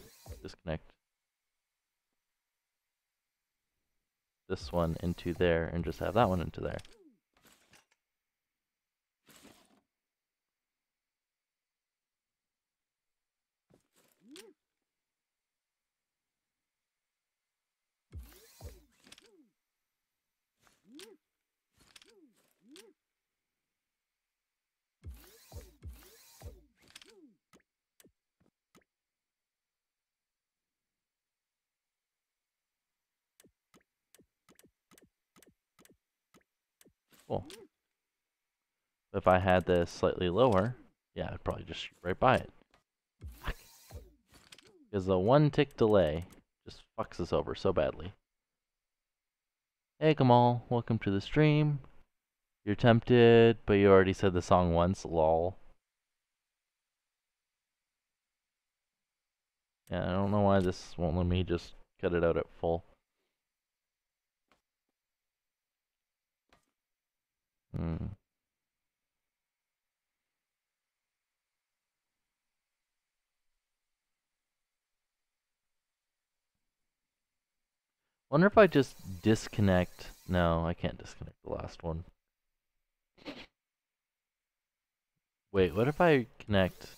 disconnect this one into there and just have that one into there. Cool. If I had this slightly lower, yeah, I'd probably just shoot right by it. Because the 1 tick delay just fucks us over so badly. Hey Kamal, welcome to the stream. You're tempted, but you already said the song once, lol. Yeah, I don't know why this won't let me just cut it out at full. Wonder if I just disconnect. No, I can't disconnect the last one. Wait, what if I connect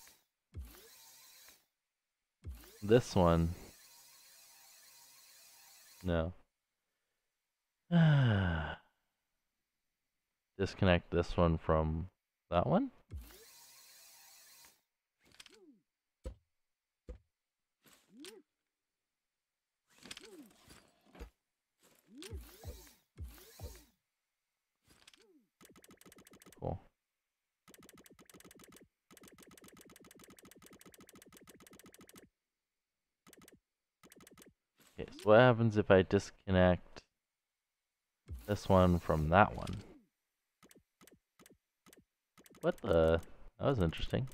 this one? No. Disconnect this one from that one? Cool. Okay, so what happens if I disconnect this one from that one? What the? That was interesting.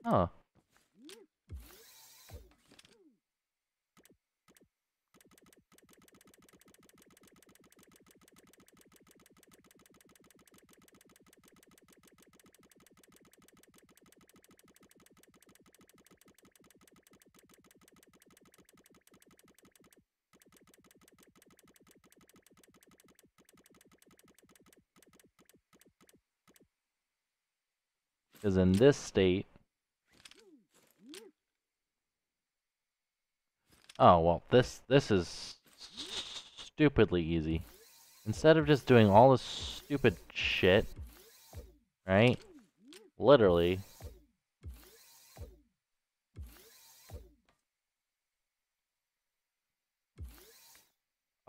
Huh. Because in this state... Oh, well, this is stupidly easy. Instead of just doing all this stupid shit, right? Literally.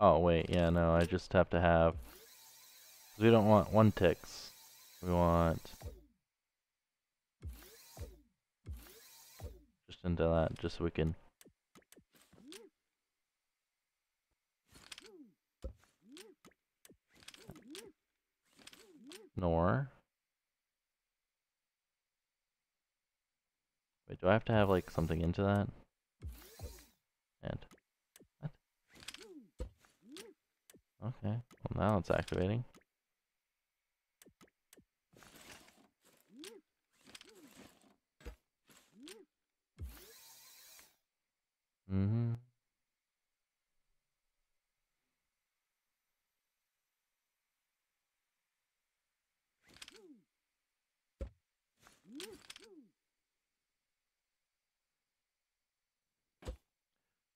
Oh, wait, yeah, no, I just have to have... We don't want 1 ticks. We want... just into that, just so we can... Nor... Wait, do I have to have, like, something into that? And... What? Okay, well now it's activating. Mm-hmm.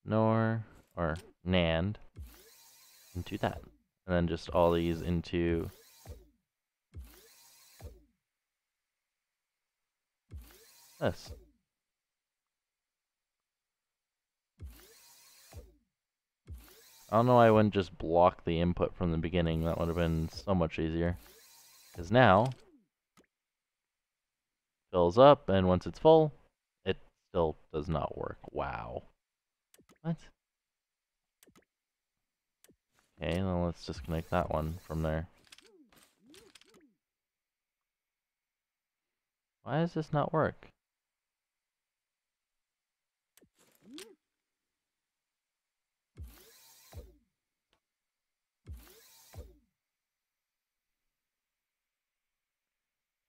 Nor... or NAND into that. And then just all these into... this. I don't know why I wouldn't just block the input from the beginning. That would have been so much easier. Because now, fills up, and once it's full, it still does not work. Wow. What? Okay, then let's disconnect that one from there. Why does this not work?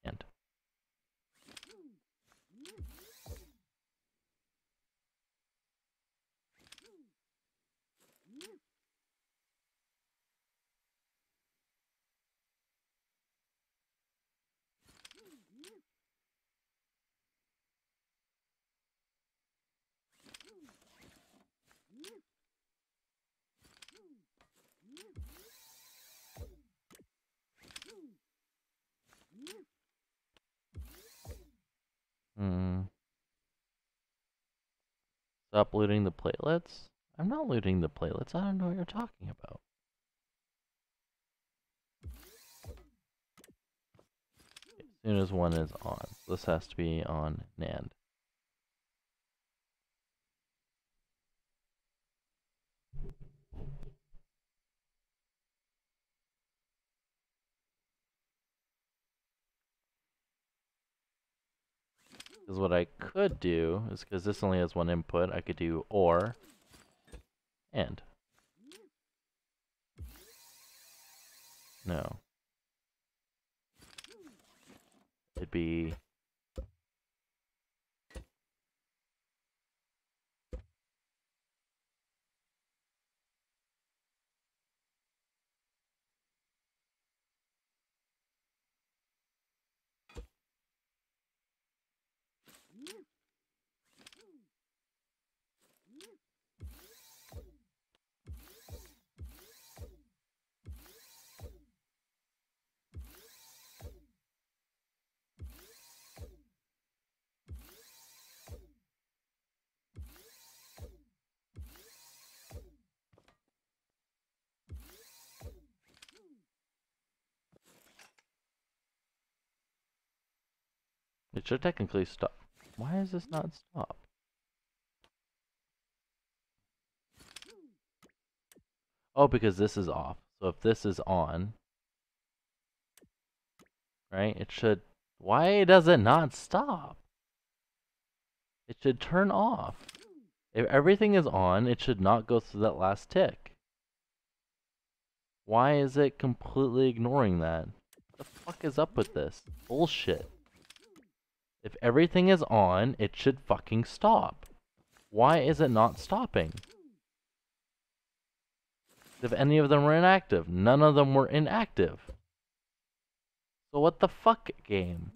And stop looting the platelets? I'm not looting the platelets. I don't know what you're talking about. As soon as one is on. This has to be on NAND. Because what I could do is, because this only has one input, I could do OR and. No. It'd be... It should technically stop. Why is this not stop? Oh, because this is off. So if this is on, right, it should... Why does it not stop? It should turn off. If everything is on, it should not go through that last tick. Why is it completely ignoring that? What the fuck is up with this? Bullshit. If everything is on, it should fucking stop. Why is it not stopping? If any of them were inactive, none of them were inactive. So what the fuck, game?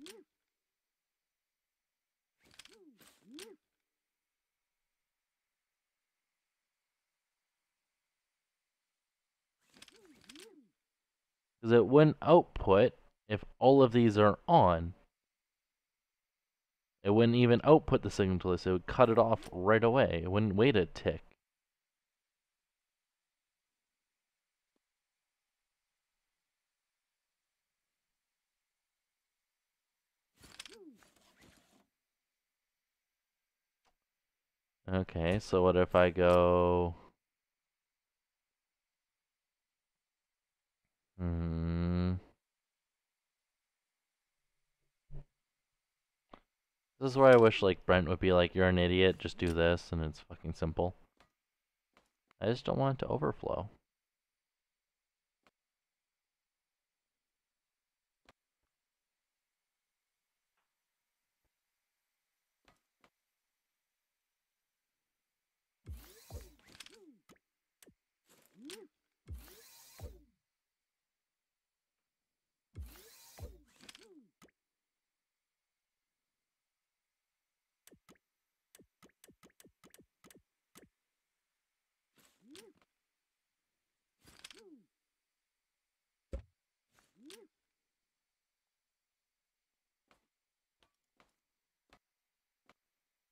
Because it wouldn't output if all of these are on. It wouldn't even output the signal to this. It would cut it off right away. It wouldn't wait a tick. Okay, so what if I go... This is where I wish, like, Brent would be like, you're an idiot, just do this, and it's fucking simple. I just don't want it to overflow.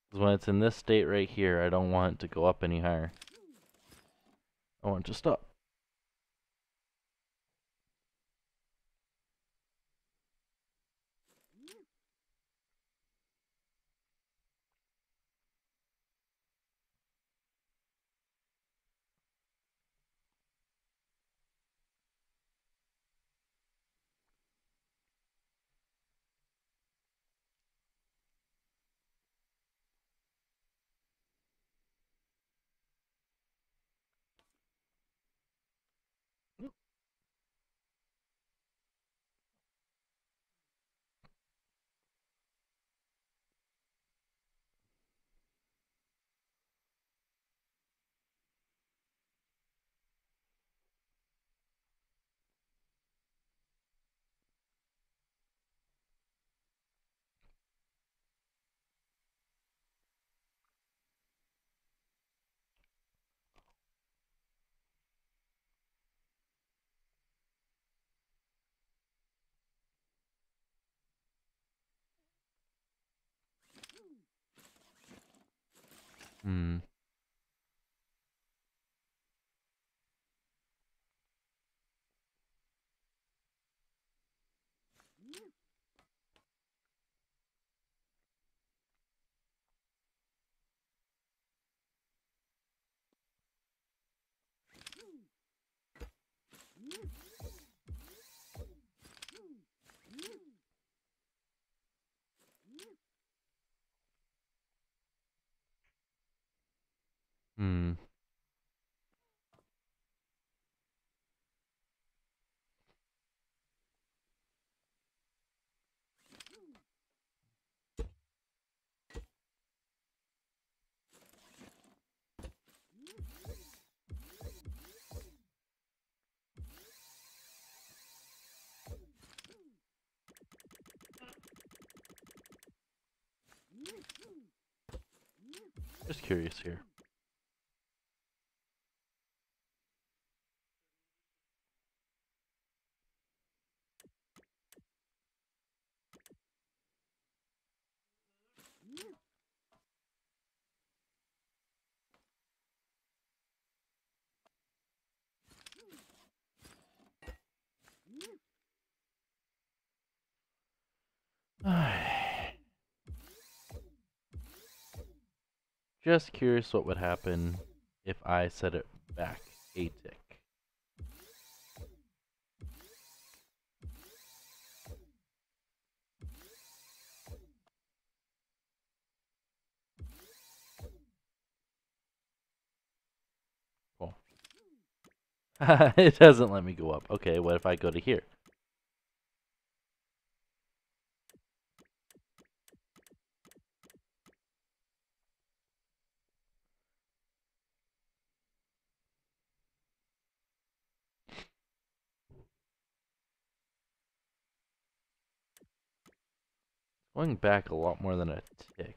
Because when it's in this state right here, I don't want it to go up any higher. I want it to stop. Hmm. Hmm. Just curious here. Just curious what would happen if I set it back a tick. Cool. It doesn't let me go up. Okay, what if I go to here? Going back a lot more than a tick.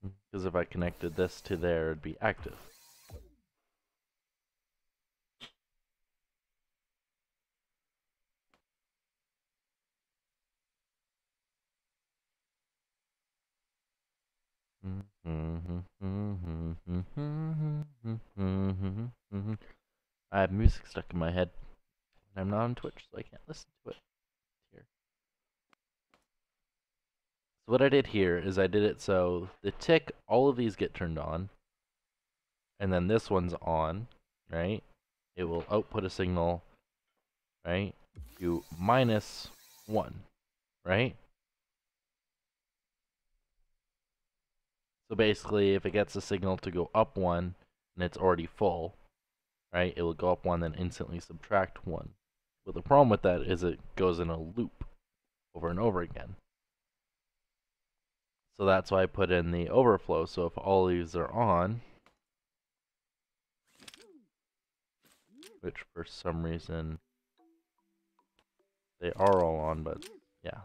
Because if I connected this to there, it'd be active. I have music stuck in my head. I'm not on Twitch, so I can't listen to it here. So what I did here is I did it so the tick, all of these get turned on, and then this one's on, right? It will output a signal, right? To -1, right? So basically, if it gets a signal to go up 1 and it's already full, right? It will go up 1, then instantly subtract 1. But the problem with that is it goes in a loop over and over again. So that's why I put in the overflow. So if all these are on, which for some reason they are all on, but yeah.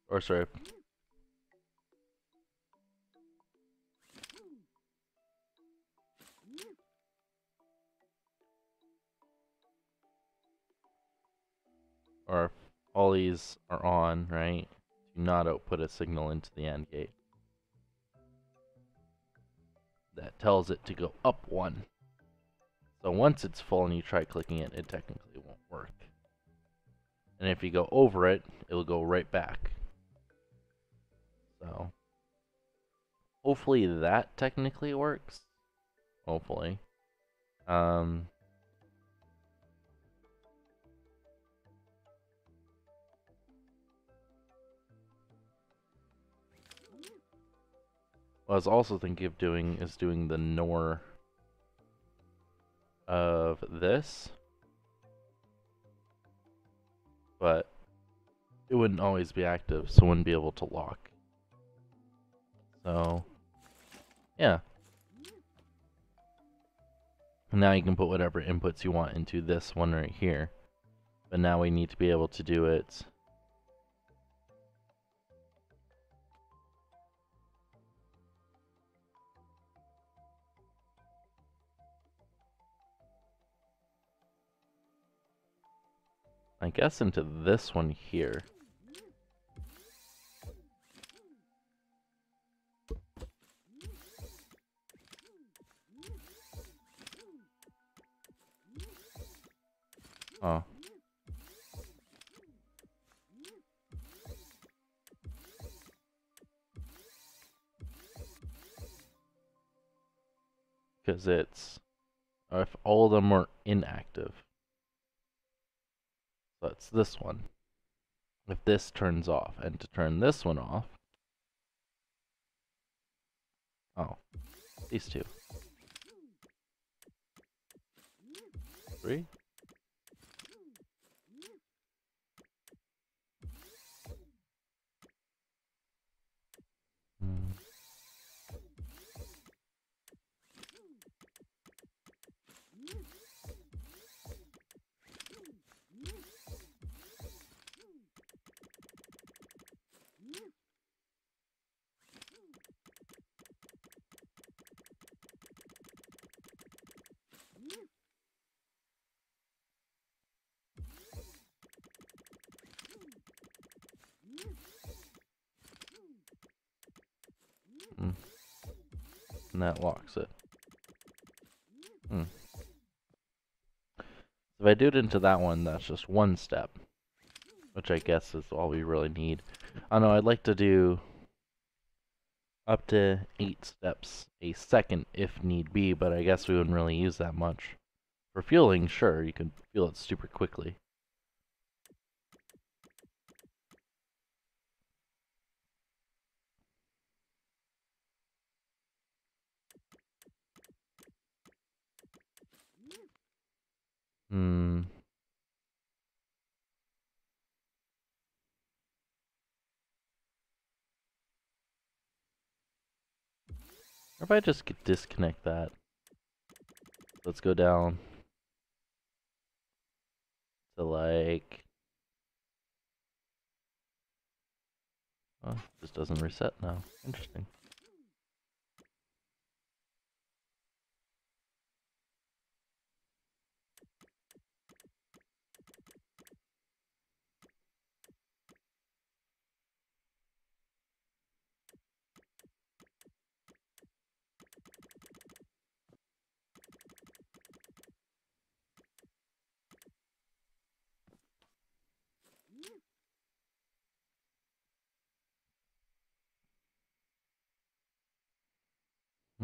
Or sorry. Or if all these are on, right? Do not output a signal into the AND gate. That tells it to go up 1. So once it's full and you try clicking it, it technically won't work. And if you go over it, it'll go right back. So hopefully that technically works. Hopefully. What I was also thinking of doing is doing the NOR of this. But it wouldn't always be active, so it wouldn't be able to lock. So, yeah. Now you can put whatever inputs you want into this one right here. But now we need to be able to do it. I guess into this one here. Oh. Because it's, if all of them were inactive. So it's this one. If this turns off, and to turn this one off, oh, these two. 3. And that locks it. If I do it into that one, that's just one step. Which I guess is all we really need. I know I'd like to do up to 8 steps a second if need be, but I guess we wouldn't really use that much. For fueling, sure, you can fuel it super quickly. Or if I just disconnect that. Let's go down to like This doesn't reset now. Interesting.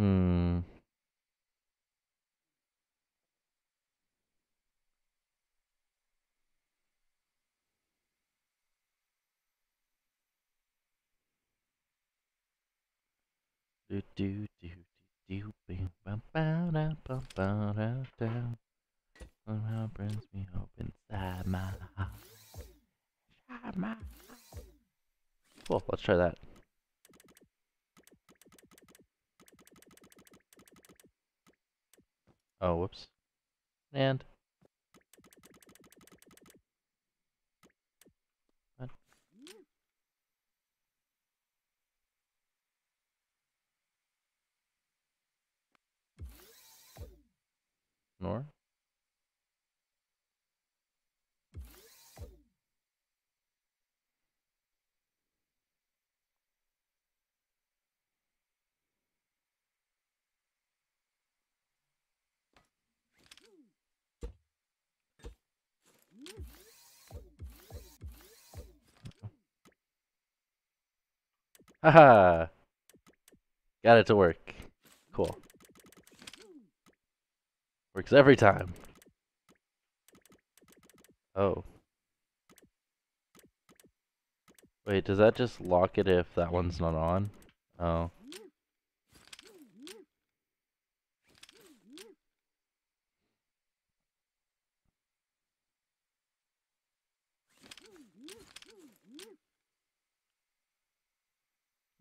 Hmm. Do do do do bing bam ba da ba ba da da. Somehow brings me hope inside my heart. Inside my heart. Cool. Let's try that. Oh, whoops. And what? Nor. Haha. Got it to work. Cool. Works every time. Oh. Wait, does that just lock it if that one's not on? Oh.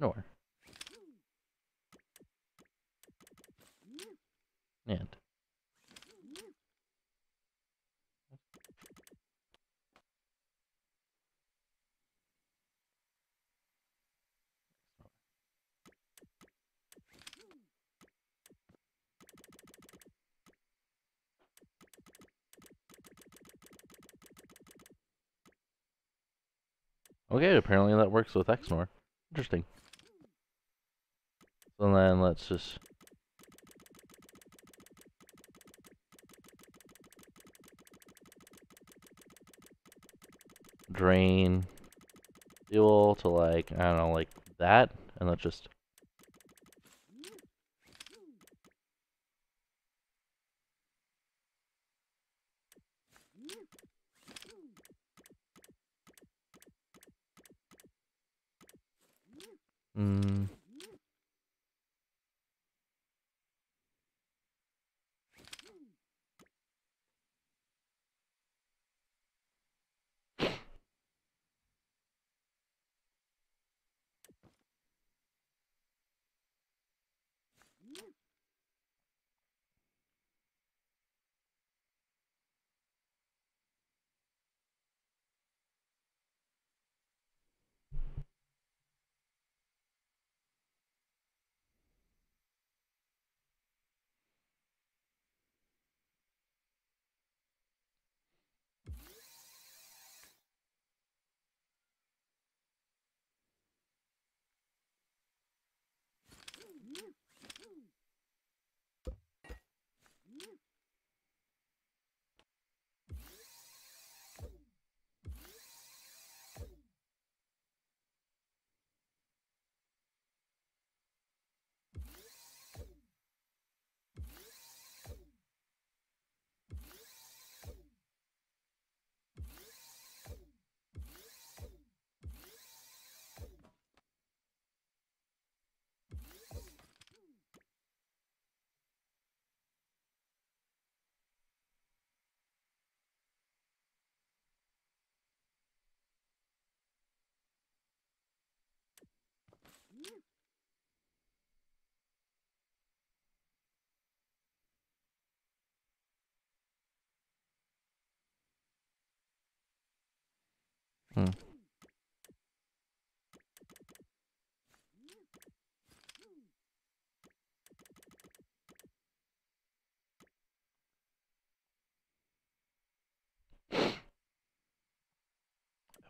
Nor. And. Okay, apparently that works with XNOR. Interesting. So then let's just drain fuel to like, I don't know, like that, and let's just mm,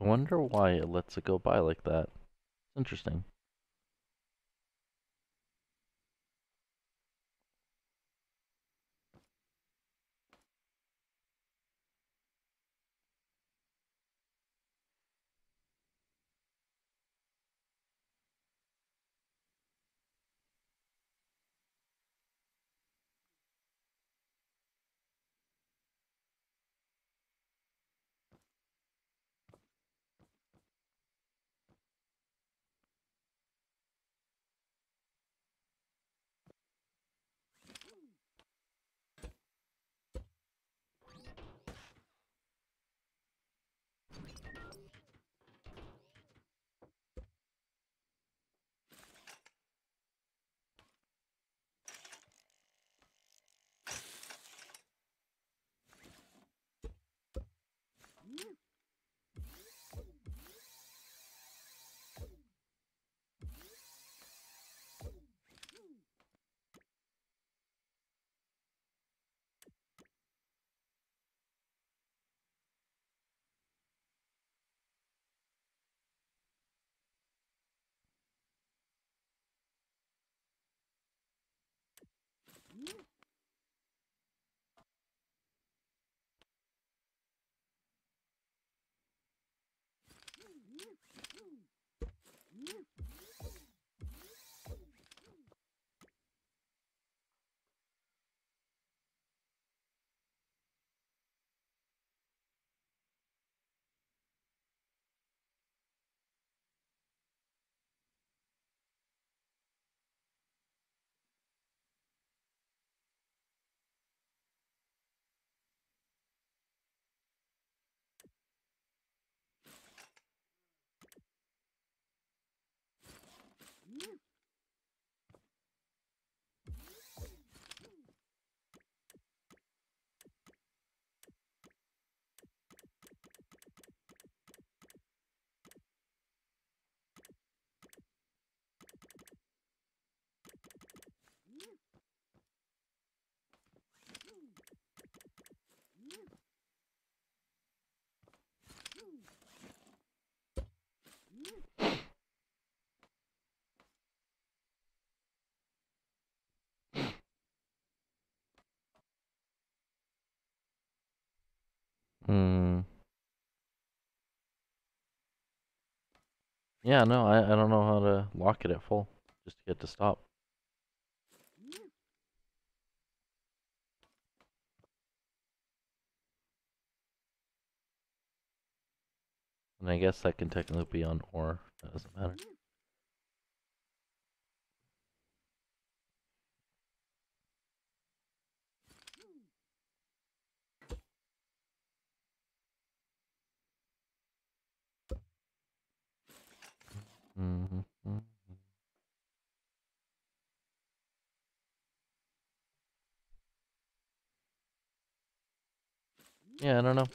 I wonder why it lets it go by like that. It's interesting. Hmm. Yeah, no, I don't know how to lock it at full. Just to get to stop. And I guess that can technically be on or. That doesn't matter. Mm-hmm. Yeah, I don't know.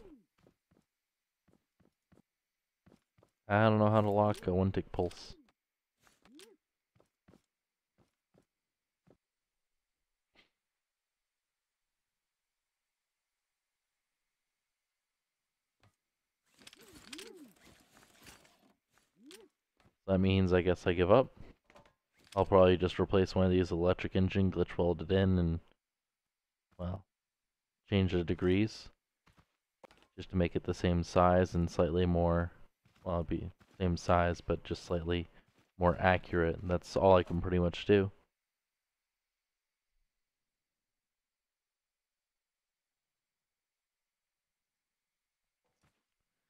I don't know how to lock a one-tick pulse. That means I guess I give up. I'll probably just replace one of these electric engine, glitch welded in, and, well, change the degrees. Just to make it the same size and slightly more, well, it'd be same size, but just slightly more accurate. And that's all I can pretty much do.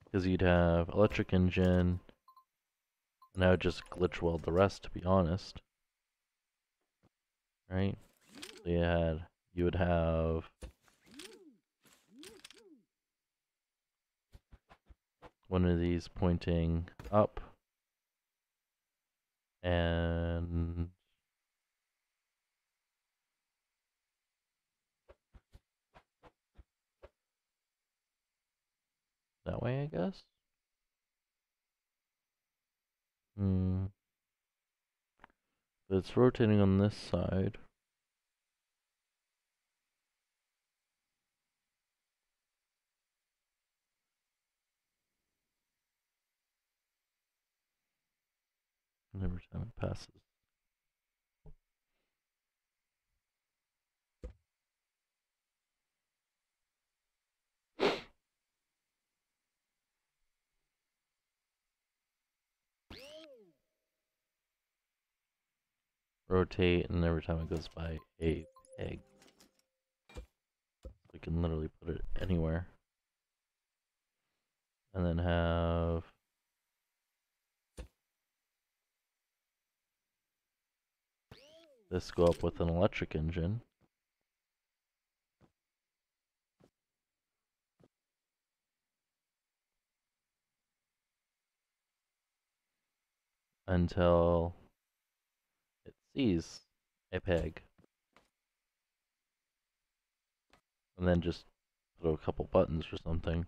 Because you'd have electric engine, and I would just glitch weld the rest, to be honest. Right? So you would have one of these pointing up, and that way, I guess. Hmm. But it's rotating on this side. And every time it passes. Rotate, and every time it goes by a peg. We can literally put it anywhere. And then have this go up with an electric engine. Until it sees a peg. And then just put a couple buttons or something.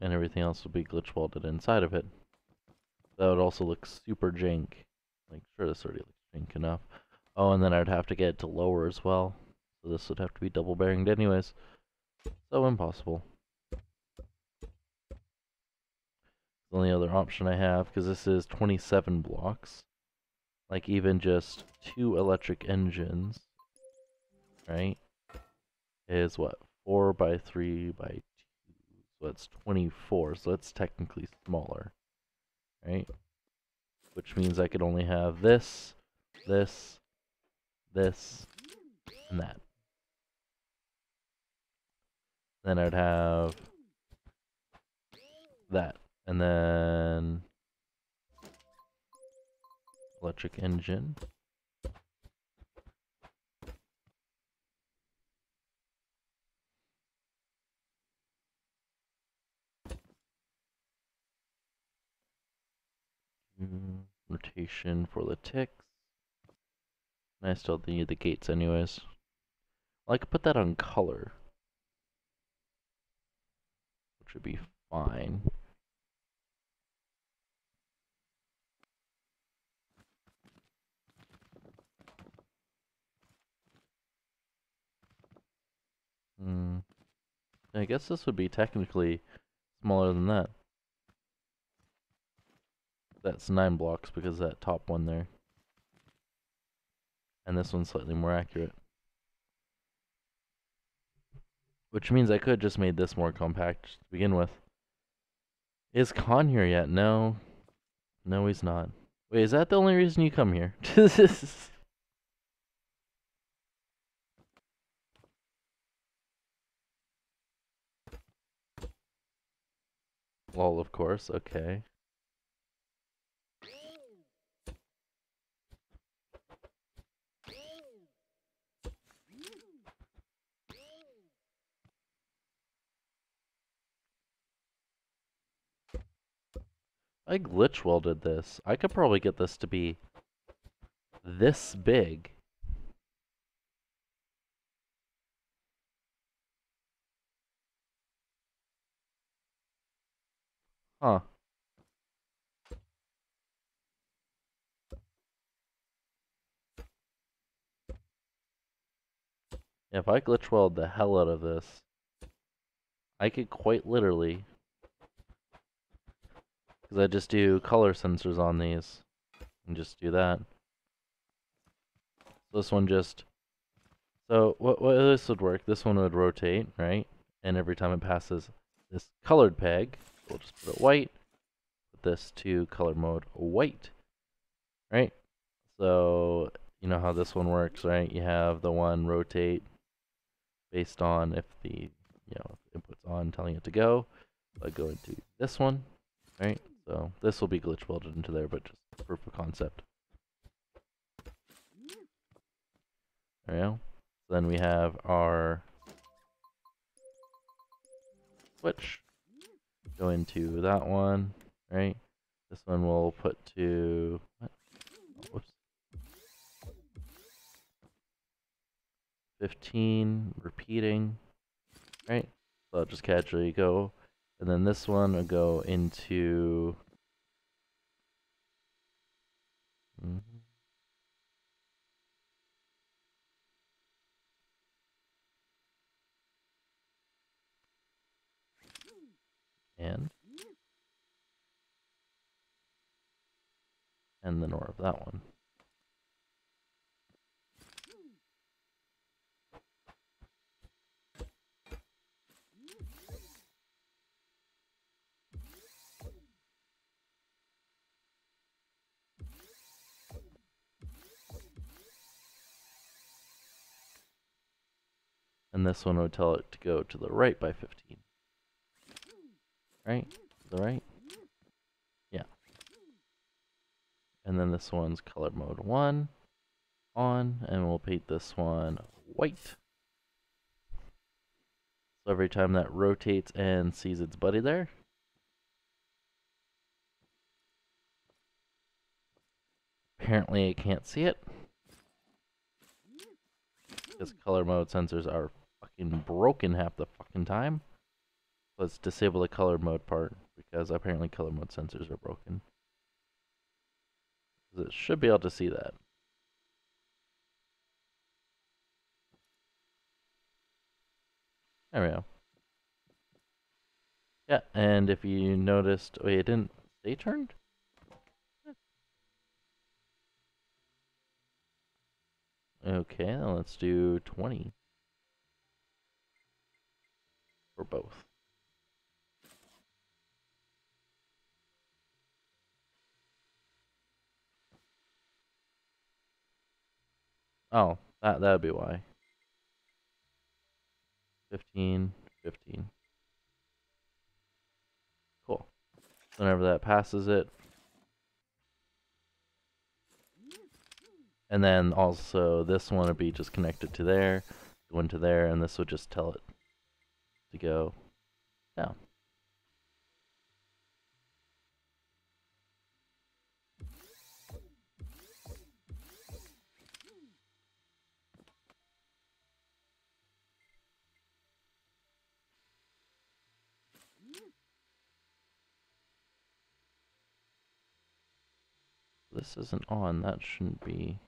And everything else will be glitch welded inside of it. That would also look super jank. Like, sure, this already looks jank enough. Oh, and then I'd have to get it to lower as well. So this would have to be double bearinged anyways. So impossible. The only other option I have, because this is 27 blocks, like even just 2 electric engines, right, is what, 4 by 3 by 2, so that's 24, so that's technically smaller, right? Which means I could only have this, this, this, and that. Then I'd have that, and then electric engine. Rotation for the ticks. And I still need the gates anyways. Well, I could put that on color, which would be fine. I guess this would be technically smaller than that. That's 9 blocks because of that top one there. And this one's slightly more accurate. Which means I could just made this more compact to begin with. Is Khan here yet? No. No, he's not. Wait, is that the only reason you come here? Lol, of course, okay. I glitch welded this. I could probably get this to be this big. Huh. If I glitch weld the hell out of this, I could quite literally, because I just do color sensors on these, and just do that. So this one just, so what this would work, this one would rotate, right? And every time it passes this colored peg, we'll just put it white, put this to color mode white, right? So, you know how this one works, right? You have the one rotate based on if the, input's on, telling it to go. I go into this one, right? So this will be glitch welded into there, but just proof of concept. There you go. So then we have our switch. Go into that one, right? This one we'll put to, what? Oh, whoops. 15, repeating, right? So I'll just casually go. And then this one will go into, and and the NOR of that one. And this one would tell it to go to the right by 15. Right? To the right? Yeah. And then this one's color mode 1 on, and we'll paint this one white. So every time that rotates and sees its buddy there, apparently it can't see it. Because color mode sensors are fucking broken half the fucking time. Let's disable the color mode part, because apparently color mode sensors are broken. It should be able to see that. There we go. Yeah, and if you noticed, wait, it didn't stay turned? Okay, then let's do 20 for both. Oh, that'd be why. 15, 15. Cool. Whenever that passes it. And then also this one would be just connected to there, go into there, and this would just tell it to go down. This isn't on, that shouldn't be.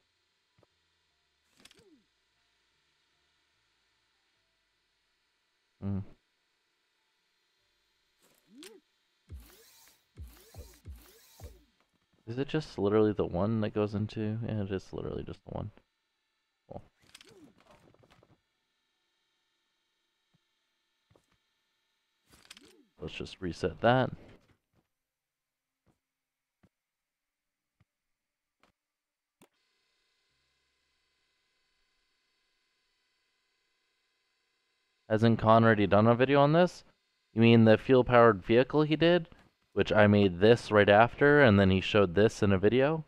Is it just literally the one that goes into? Yeah, it is literally just the one. Cool. Let's just reset that. Hasn't Con already done a video on this? You mean the fuel-powered vehicle he did? Which I made this right after, and then he showed this in a video?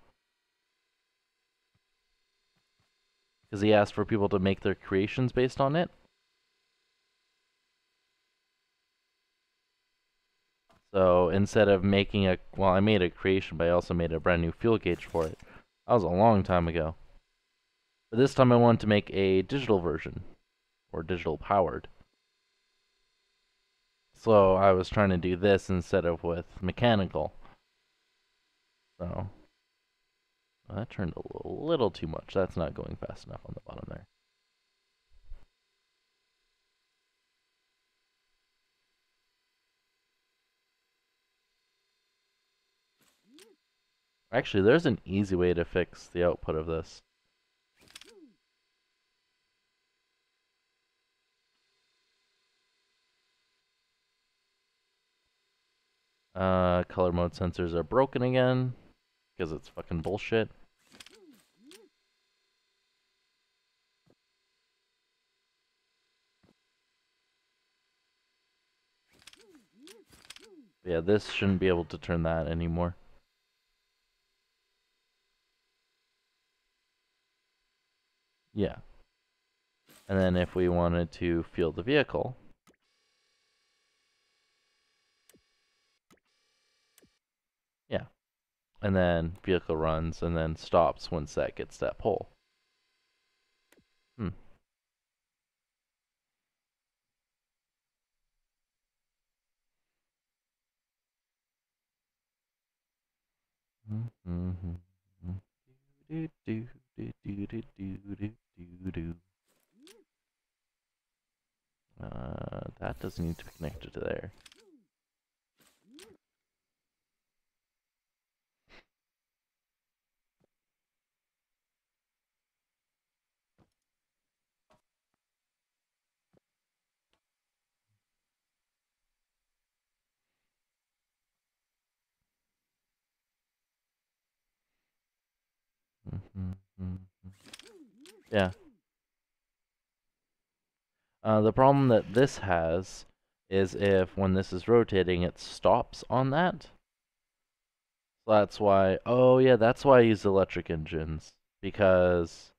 Because he asked for people to make their creations based on it. So instead of making a, well, I made a creation, but I also made a brand new fuel gauge for it. That was a long time ago. But this time I wanted to make a digital version, or digital powered. So I was trying to do this instead of with mechanical. So that turned a little too much. That's not going fast enough on the bottom there. Actually, there's an easy way to fix the output of this. Color mode sensors are broken again, because it's fucking bullshit. Yeah, this shouldn't be able to turn that anymore. Yeah. And then if we wanted to fuel the vehicle, yeah. And then vehicle runs and then stops once that gets that pole. That doesn't need to be connected to there. Yeah. The problem that this has is if when this is rotating, it stops on that. So that's why, oh yeah, that's why I use electric engines. Because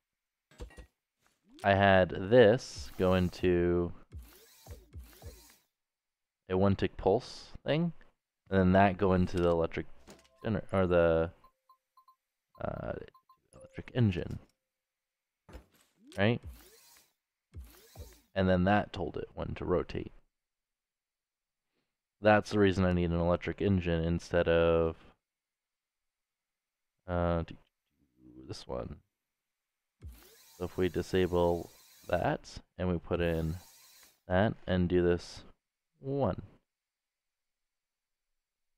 I had this go into a one-tick pulse thing, and then that go into the electric, or the electric engine, right? And then that told it when to rotate. That's the reason I need an electric engine instead of this one. So if we disable that and we put in that and do this 1.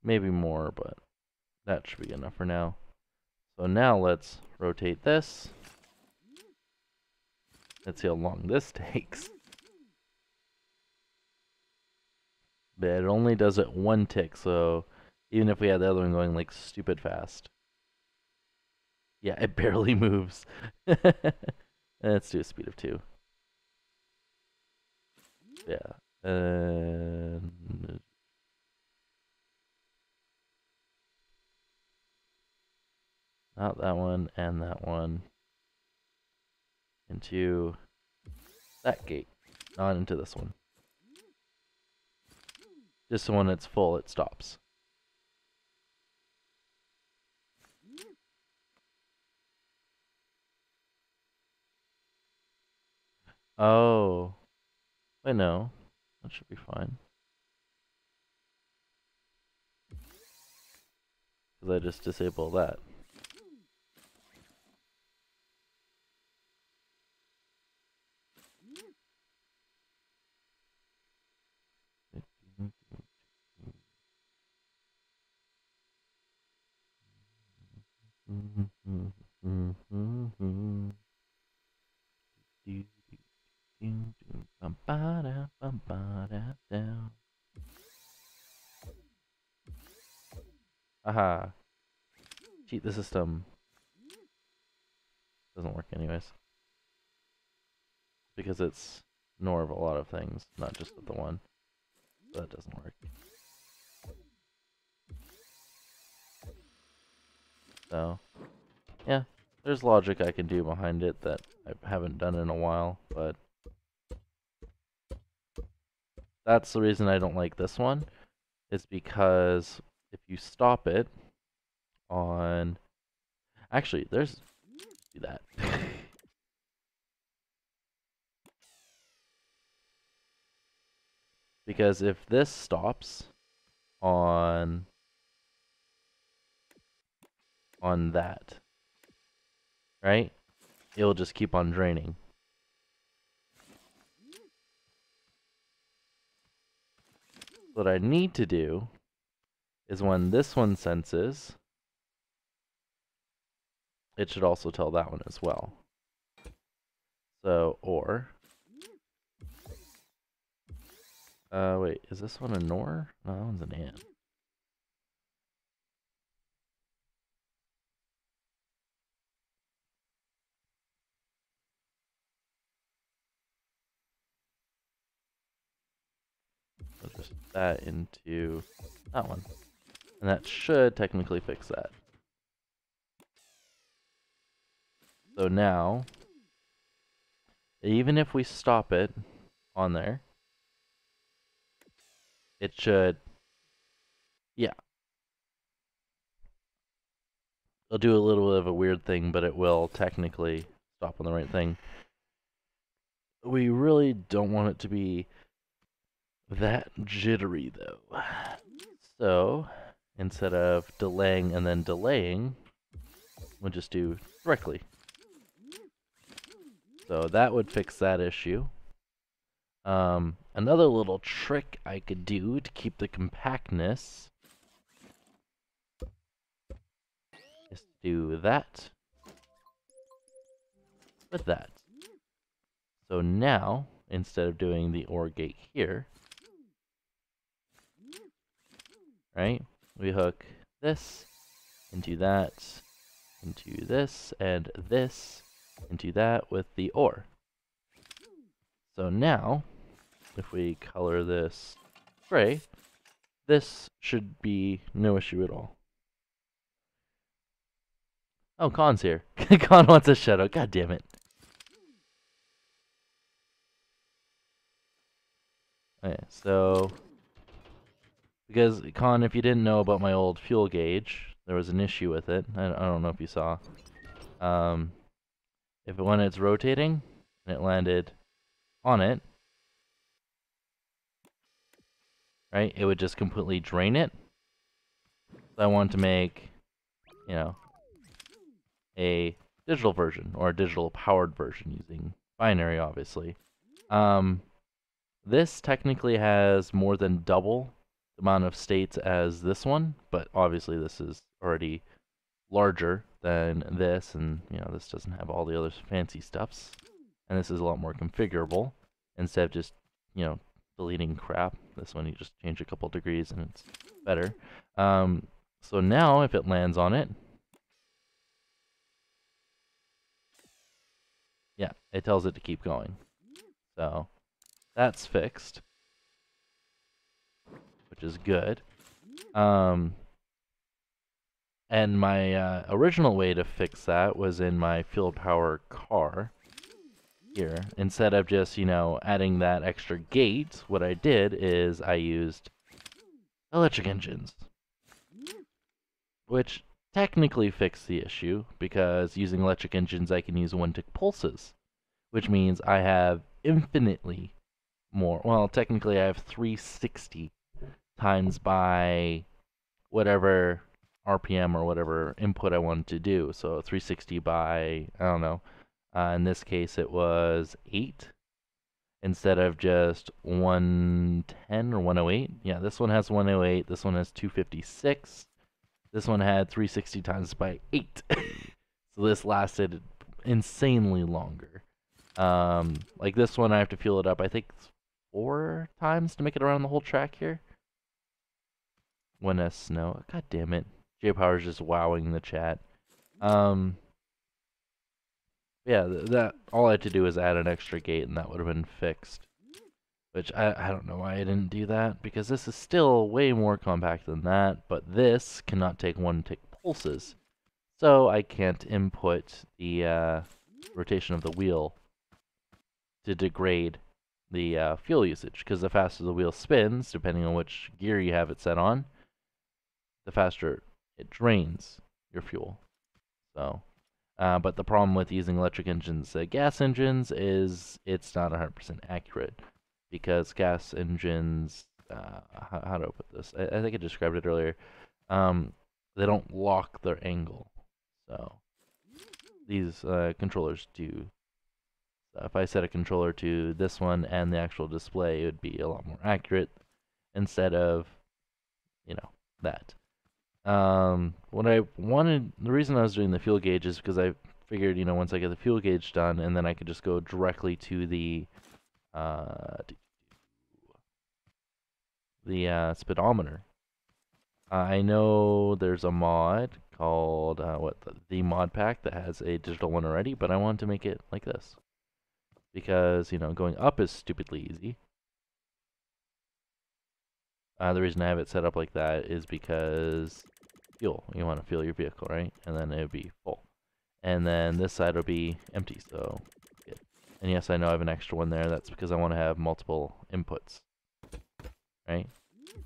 Maybe more, but that should be good enough for now. So now let's rotate this. Let's see how long this takes. But it only does it 1 tick, so even if we had the other one going like stupid fast. Yeah, it barely moves. Let's do a speed of 2. Yeah. Not that one and that one. Into that gate. Not into this one. Just so when it's full, it stops. Oh. Wait, no. That should be fine. Because I just disable that. Aha. Cheat the system. Doesn't work anyways. Because it's nor of a lot of things, not just with the one. So that doesn't work. So, yeah. There's logic I can do behind it that I haven't done in a while, but that's the reason I don't like this one, is because if you stop it on... Actually, there's... do that. Because if this stops on that, right? It'll just keep on draining. What I need to do is when this one senses, it should also tell that one as well. So, or... wait, is this one a NOR? No, that one's an AND. So just that into that one. And that should technically fix that. So now, even if we stop it on there, it should, yeah. It'll do a little bit of a weird thing, but it will technically stop on the right thing. We really don't want it to be that jittery, though. So, instead of delaying and then delaying, we'll just do directly. So that would fix that issue. Another little trick I could do to keep the compactness is to do that with that. So now, instead of doing the OR gate here, right, we hook this into that, into this, and this into that with the ore. So now, if we color this gray, this should be no issue at all. Oh, Khan's here. Khan wants a shadow. God damn it. Okay, so because Khan, if you didn't know about my old fuel gauge, there was an issue with it. I don't know if you saw. When it's rotating and it landed on it, right, it would just completely drain it. So I wanted to make, you know, a digital version or a digital powered version using binary, obviously. This technically has more than double the amount of states as this one, but obviously this is already larger than this, and this doesn't have all the other fancy stuffs, and this is a lot more configurable instead of just deleting crap. This one you just change a couple degrees and it's better. So now if it lands on it, yeah, it tells it to keep going. So that's fixed, which is good. And my original way to fix that was in my field power car here. Instead of just, adding that extra gate, what I did is I used electric engines, which technically fixed the issue, because using electric engines I can use one-tick pulses, which means I have infinitely more. Well, technically I have 360 times by whatever RPM or whatever input I wanted to do. So 360 by, I don't know, in this case it was 8 instead of just 110 or 108. Yeah, this one has 108, this one has 256. This one had 360 times by 8. So this lasted insanely longer. Like this one I have to fuel it up, I think 4 times to make it around the whole track here. 1S snow. God damn it. J-Power's just wowing the chat. Yeah, that all I had to do was add an extra gate and that would have been fixed. Which, I don't know why I didn't do that, because this is still way more compact than that, but this cannot take one-tick pulses. So I can't input the rotation of the wheel to degrade the fuel usage, because the faster the wheel spins, depending on which gear you have it set on, the faster it drains your fuel. So, but the problem with using electric engines, gas engines, is it's not 100% accurate, because gas engines, how do I put this? I think I described it earlier. They don't lock their angle, so these controllers do. So if I set a controller to this one and the actual display, it would be a lot more accurate instead of, that. What I wanted, the reason I was doing the fuel gauge is because I figured, once I get the fuel gauge done, and then I could just go directly to the speedometer. I know there's a mod called the mod pack that has a digital one already, but I wanted to make it like this because going up is stupidly easy. The reason I have it set up like that is because fuel. You want to fuel your vehicle, right? And then it would be full. And then this side will be empty, so good. And yes, I know I have an extra one there. That's because I want to have multiple inputs, right?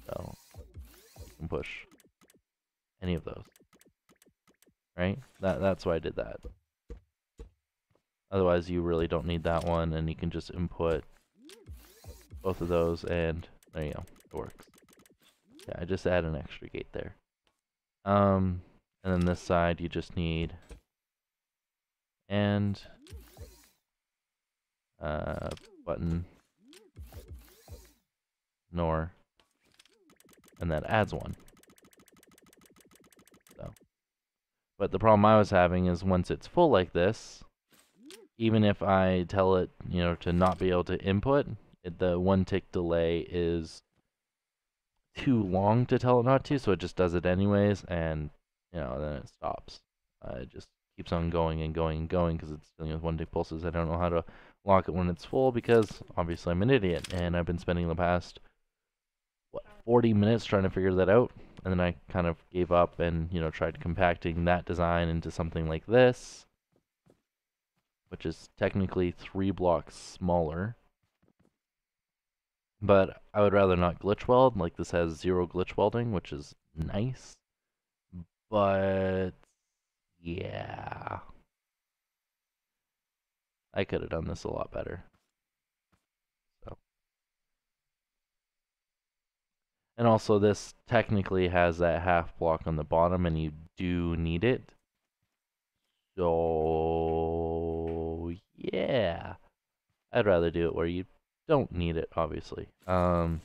So you can push any of those, right? That's why I did that. Otherwise, you really don't need that one, and you can just input both of those, and there you go. It works. Yeah, I just add an extra gate there. And then this side you just need and button nor, and that adds one. So, but the problem I was having is once it's full like this, even if I tell it, to not be able to input, the one tick delay is too long to tell it not to, so it just does it anyways, and then it stops. it just keeps on going and going and going because it's dealing with one-tick pulses. I don't know how to lock it when it's full because obviously I'm an idiot, and I've been spending the past, what, 40 minutes trying to figure that out, and then I kind of gave up and, you know, tried compacting that design into something like this, which is technically 3 blocks smaller. But I would rather not glitch weld. Like, this has 0 glitch welding, which is nice. But yeah, I could have done this a lot better. So, and also this technically has that half block on the bottom, and you do need it. So yeah, I'd rather do it where you don't need it, obviously. Yeah,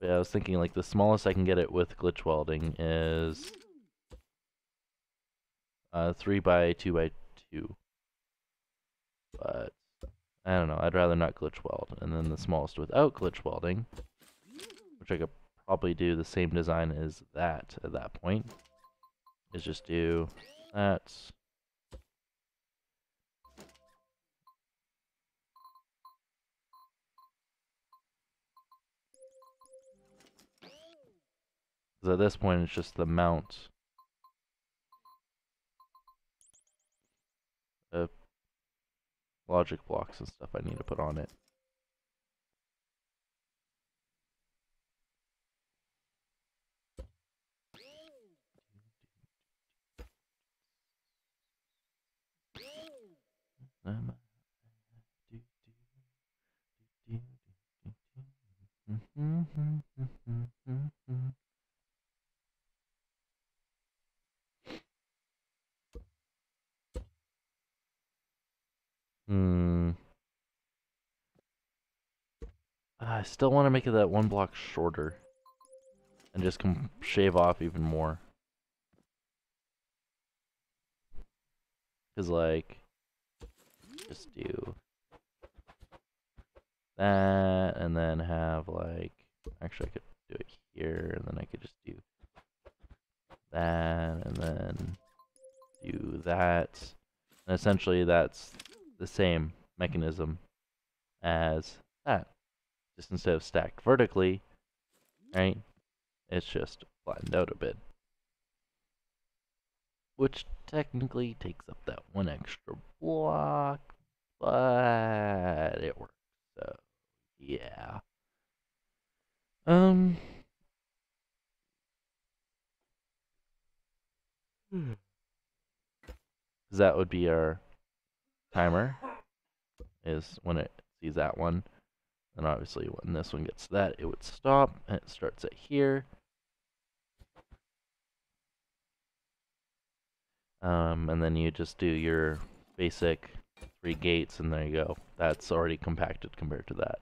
I was thinking like the smallest I can get it with glitch welding is 3 by 2 by 2. But I don't know, I'd rather not glitch weld. And then the smallest without glitch welding, which I could probably do the same design as that at that point, is just do that. Because at this point it's just the mount of logic blocks and stuff I need to put on it. I still want to make it that 1 block shorter and just shave off even more. Because, like, just do that and then have, like, actually I could do it here and then I could just do that and then do that. And essentially that's the same mechanism as that. Just instead of stacked vertically, right? It's just flattened out a bit. Which technically takes up that 1 extra block, but it works. So, yeah. That would be our timer, is when it sees that one. And obviously when this one gets that, it would stop, and it starts at here. And then you just do your basic 3 gates, and there you go. That's already compacted compared to that.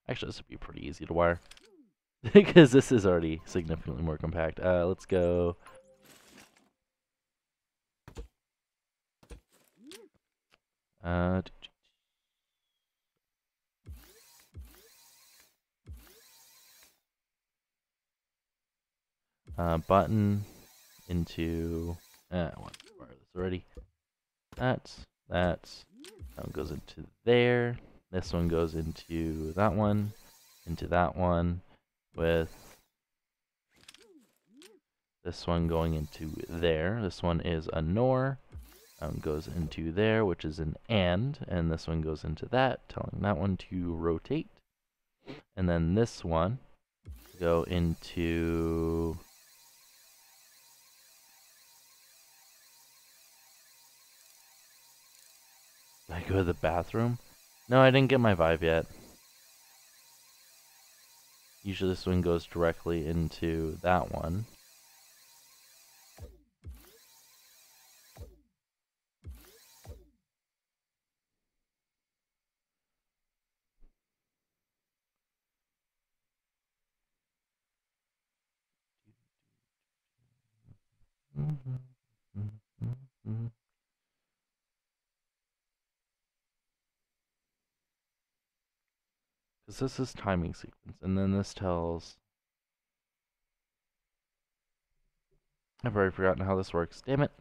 Actually, this would be pretty easy to wire. Because this is already significantly more compact. Let's go. Button into. I want to wire this already. That one goes into there. This one goes into that one, with this one going into there. This one is a NOR. Goes into there, which is an and this one goes into that, telling that one to rotate. And then this one go into Did I go to the bathroom? No, I didn't get my Vive yet. Usually this one goes directly into that one. Because this is timing sequence, and then this tells I've already forgotten how this works. Damn it.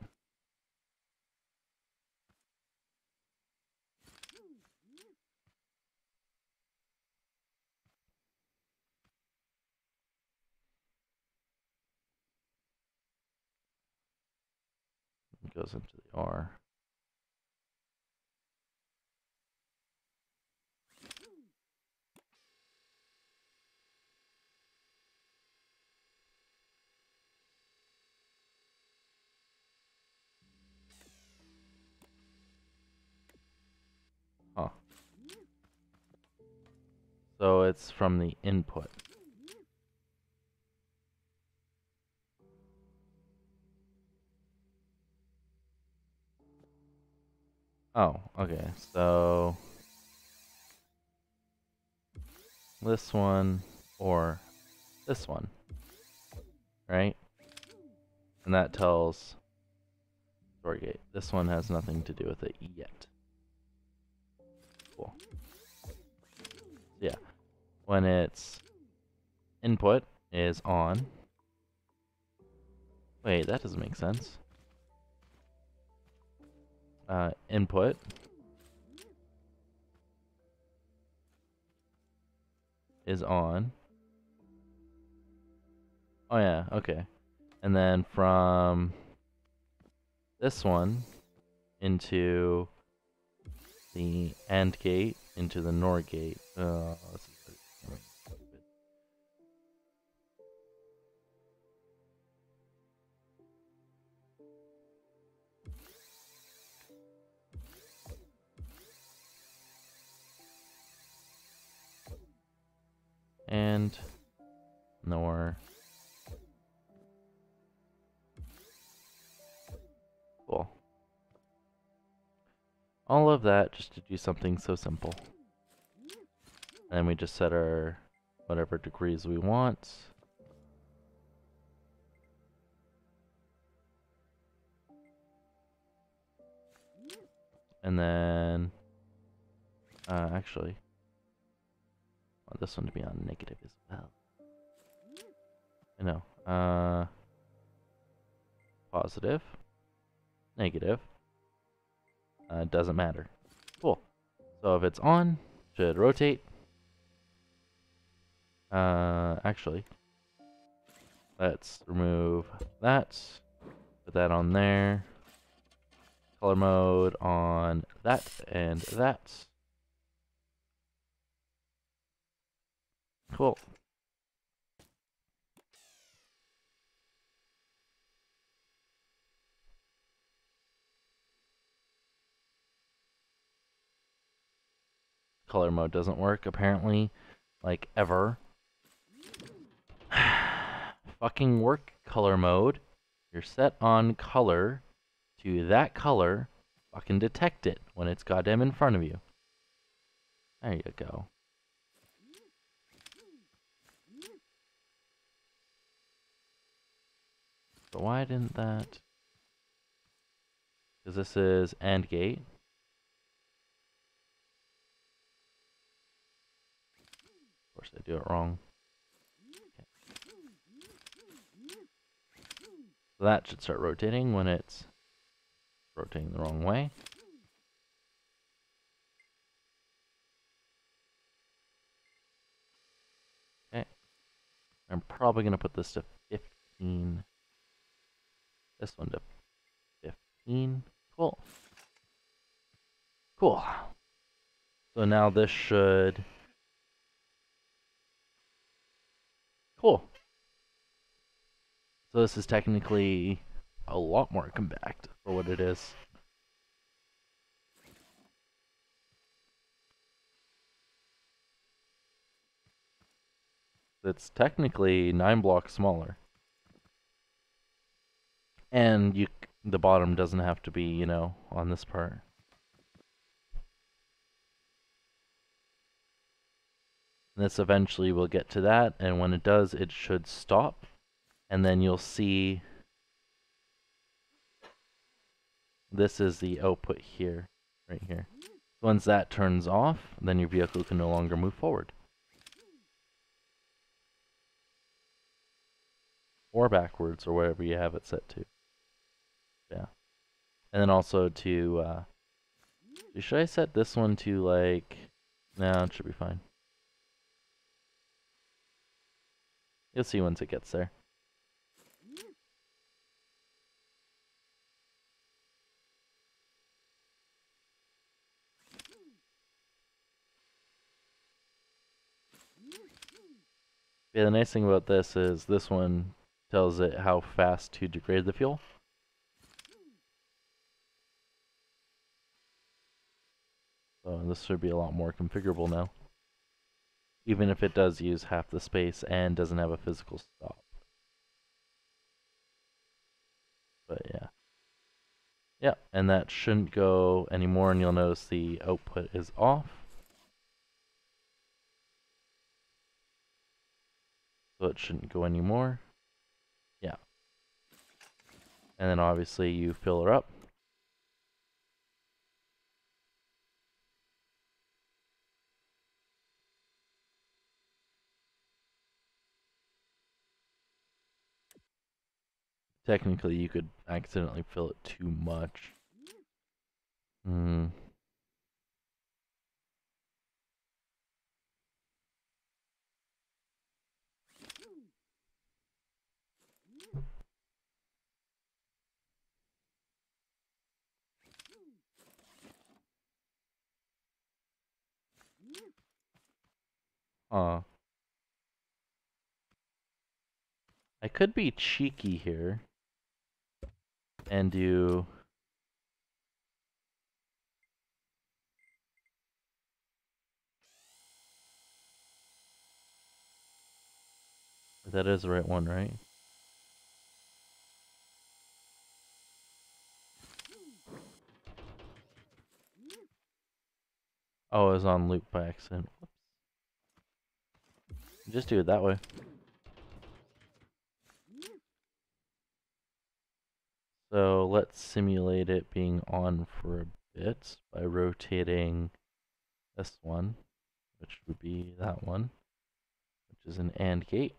It goes into the R. Huh. So it's from the input. Oh, okay. So this one or this one, right? And that tells Storgate. This one has nothing to do with it yet. Cool. Yeah. When its input is on. Wait, that doesn't make sense. Input is on. Oh yeah, okay. And then from this one into the AND gate into the NOR gate. This is stupid. And NOR. Cool. All of that just to do something so simple. And we just set our whatever degrees we want. And then, actually, I want this one to be on negative as well. I know. Positive, negative, doesn't matter. Cool. So if it's on, should rotate. Actually, let's remove that. Put that on there. Color mode on that and that. Cool. Color mode doesn't work, apparently. Like, ever. Fucking work color mode. You're set on color to that color. Fucking detect it when it's goddamn in front of you. There you go. So why didn't that? Because this is AND gate. Of course I do it wrong. Okay. So that should start rotating when it's rotating the wrong way. Okay. I'm probably going to put this to 15. This one to 15. Cool. Cool. So now this should... Cool. So this is technically a lot more compact for what it is. It's technically 9 blocks smaller. And the bottom doesn't have to be, you know, on this part. This eventually will get to that, and when it does, it should stop. And then you'll see this is the output here, right here. Once that turns off, then your vehicle can no longer move forward. or backwards or whatever you have it set to. Yeah. And then also to, should I set this one to like, no, it should be fine. You'll see once it gets there. Yeah, the nice thing about this is this one tells it how fast to degrade the fuel. So this should be a lot more configurable now. Even if it does use half the space and doesn't have a physical stop. But yeah. Yeah, and that shouldn't go anymore, and you'll notice the output is off. So it shouldn't go anymore. Yeah. And then obviously you fill her up. Technically, you could accidentally fill it too much. Hmm. I could be cheeky here and do... That is the right one, right? Oh, I was on loop by accident. Whoops. Just do it that way. So let's simulate it being on for a bit by rotating this one, which would be that one, which is an AND gate,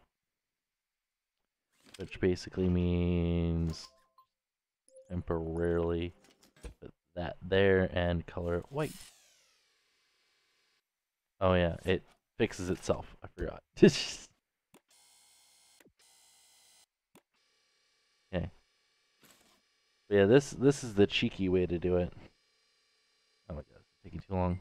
which basically means temporarily put that there and color it white. Oh yeah, it fixes itself. I forgot. Okay. But yeah, this is the cheeky way to do it. Oh my god, it's taking too long.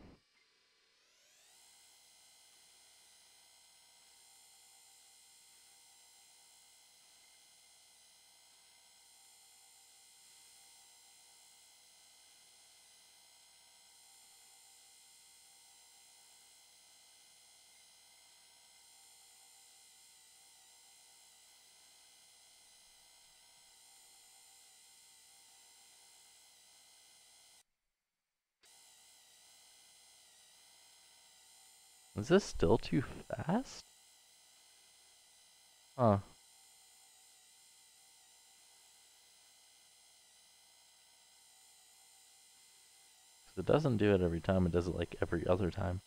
Is this still too fast? Huh. It doesn't do it every time, it does it like every other time.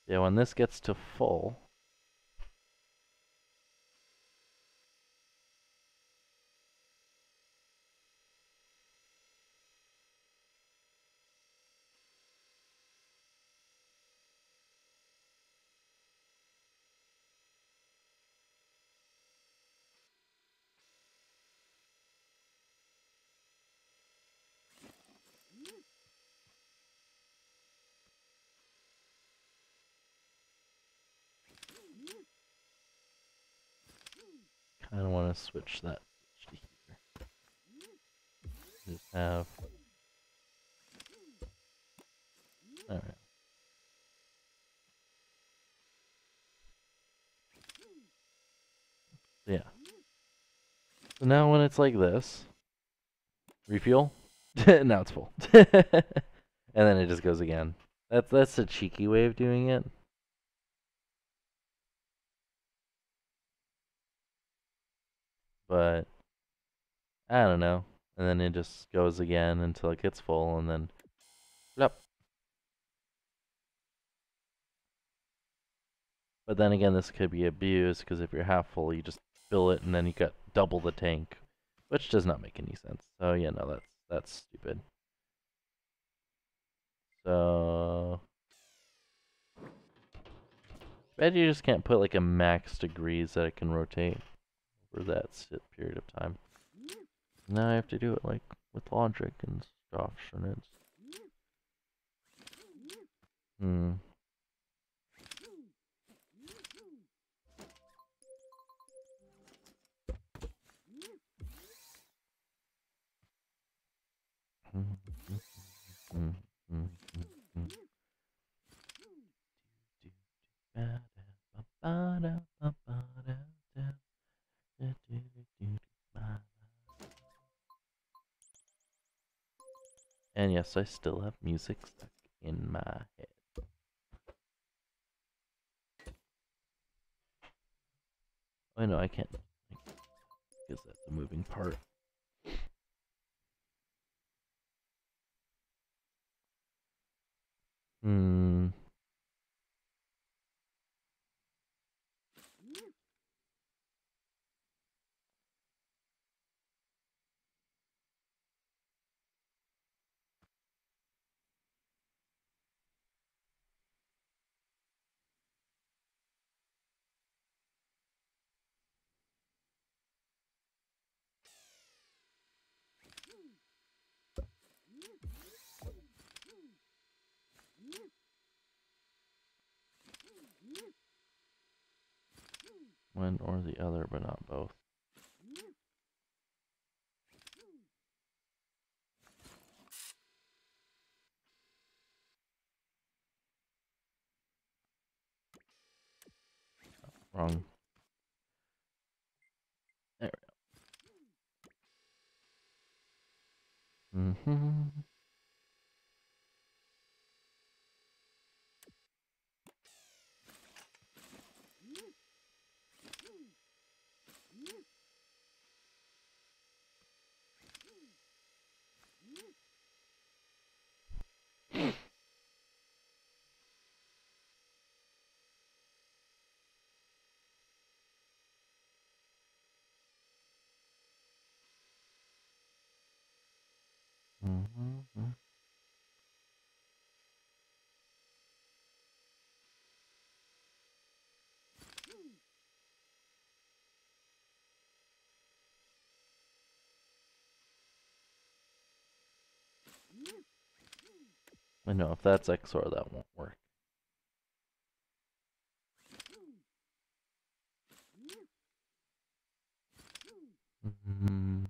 Yeah, when this gets to full, kind of want to switch that switch to here. Just have... Alright. Yeah. So now when it's like this, refuel, now it's full. And then it just goes again. That's a cheeky way of doing it. But I don't know. and then it just goes again until it gets full, and then, yep. But then again, this could be abused, because if you're half full, you just fill it, and then you got double the tank, which does not make any sense. So yeah, no, that's stupid. So, bet you just can't put like a max degrees that it can rotate for that period of time. Now I have to do it like with logic and stuff, and it's hmm. And yes, I still have music stuck in my head. Oh no, I can't, because that's a moving part. Hmm. One or the other, but not both. Wrong. There we go. Mm-hmm. Mm-hmm. I know if that's XOR, that won't work. Mm-hmm.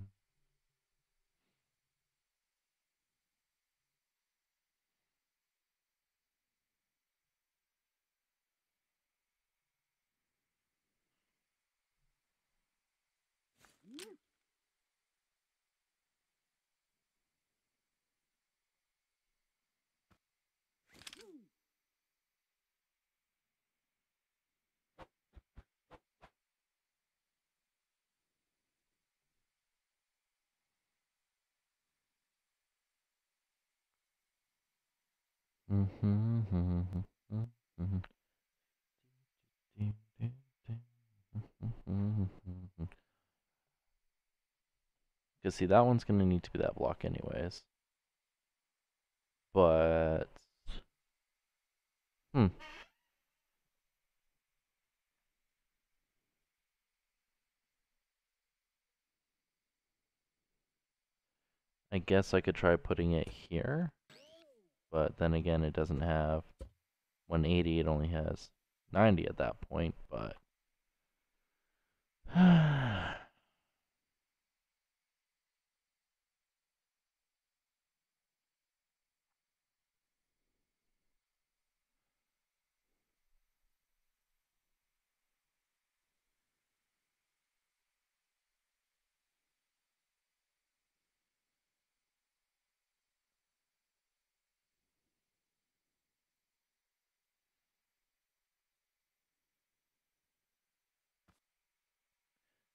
Because see, that one's gonna need to be that block anyways. But hmm. I guess I could try putting it here. But then again, it doesn't have 180, it only has 90 at that point, but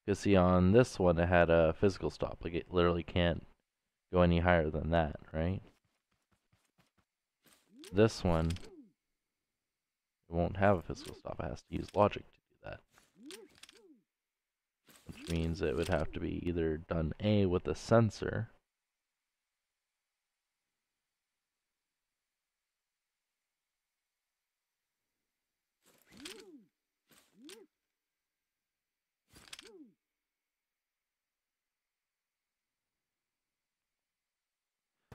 because see, on this one it had a physical stop, like it literally can't go any higher than that, right? This one, it won't have a physical stop. It has to use logic to do that. Which means it would have to be either done A with a sensor,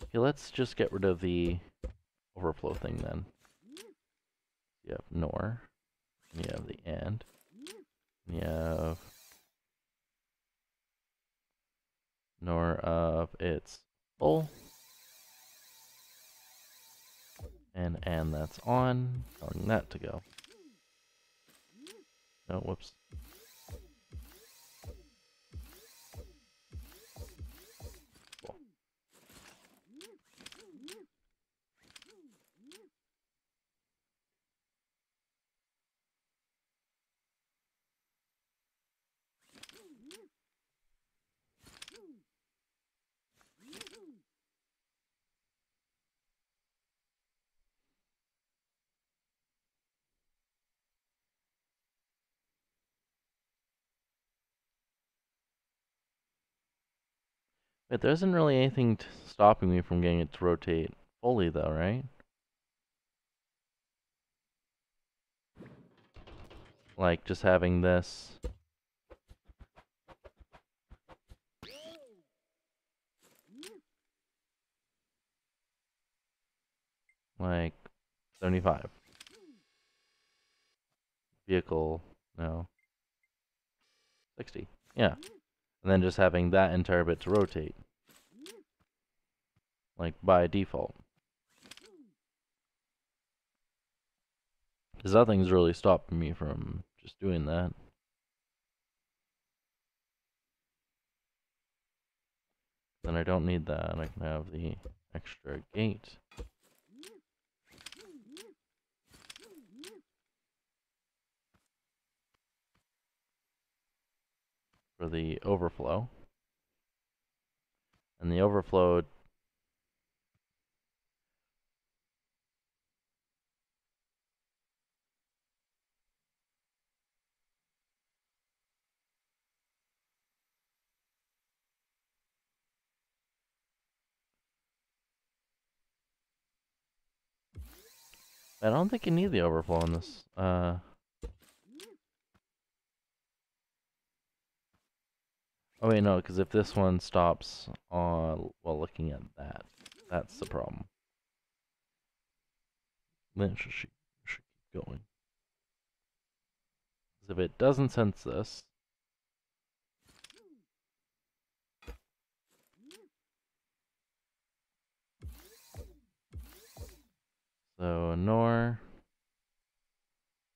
okay, let's just get rid of the overflow thing then. You have NOR, and you have the AND, and you have NOR of its full, and that's on, telling that to go. No, whoops. Cool. Wait, there isn't really anything stopping me from getting it to rotate fully though, right? Like just having this. Like 75. Vehicle, no. 60. Yeah. And then just having that entire bit to rotate. Like by default. Because nothing's really stopping me from just doing that. Then I don't need that. I can have the extra gate. For the overflow. And the overflow, I don't think you need the overflow in this. Oh wait, no, because if this one stops on while looking at that, that's the problem. Then it should keep going. Because if it doesn't sense this, so NOR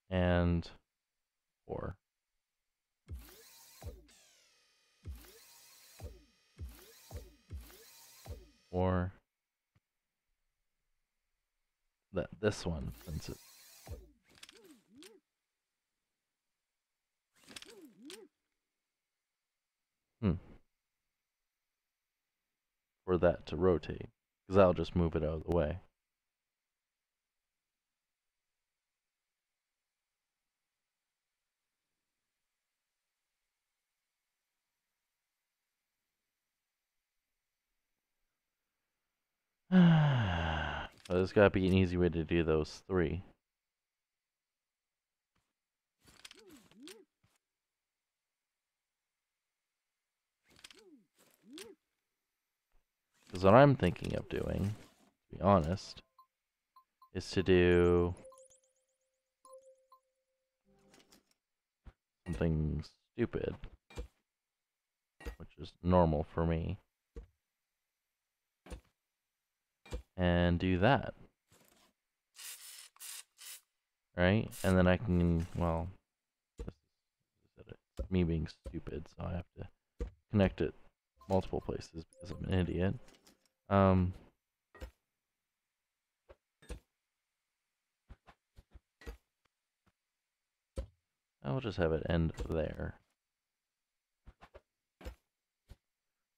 and OR. Or that this one senses. For that to rotate, because that'll just move it out of the way. So there's gotta be an easy way to do those three. Because what I'm thinking of doing, to be honest, is to do something stupid, which is normal for me, and do that. Right? And then I can, well, this is me being stupid, so I have to connect it multiple places because I'm an idiot. I'll just have it end there.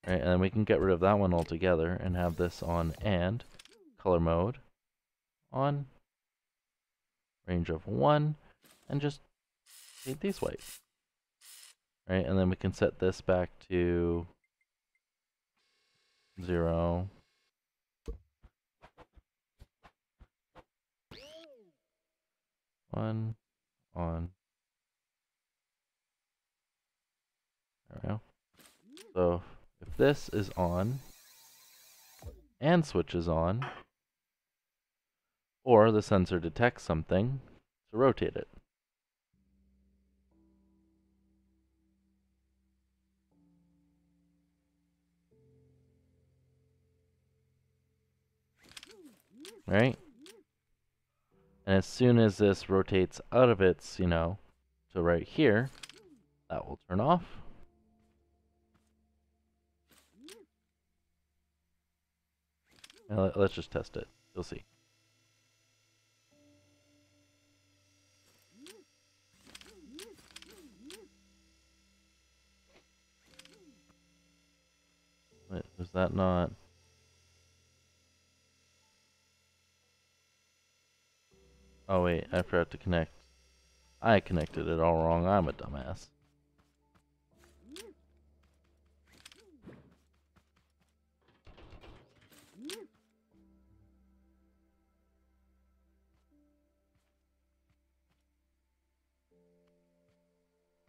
Right, and then we can get rid of that one altogether and have this on and color mode on, range of 1, and just paint these white. Right, and then we can set this back to 0. One, on. There we go. So if this is on and switches on, or the sensor detects something, to rotate it. Right? And as soon as this rotates out of its, to right here, that will turn off. And let's just test it. You'll see. Wait, is that not... Oh wait, I forgot to connect. I connected it all wrong. I'm a dumbass.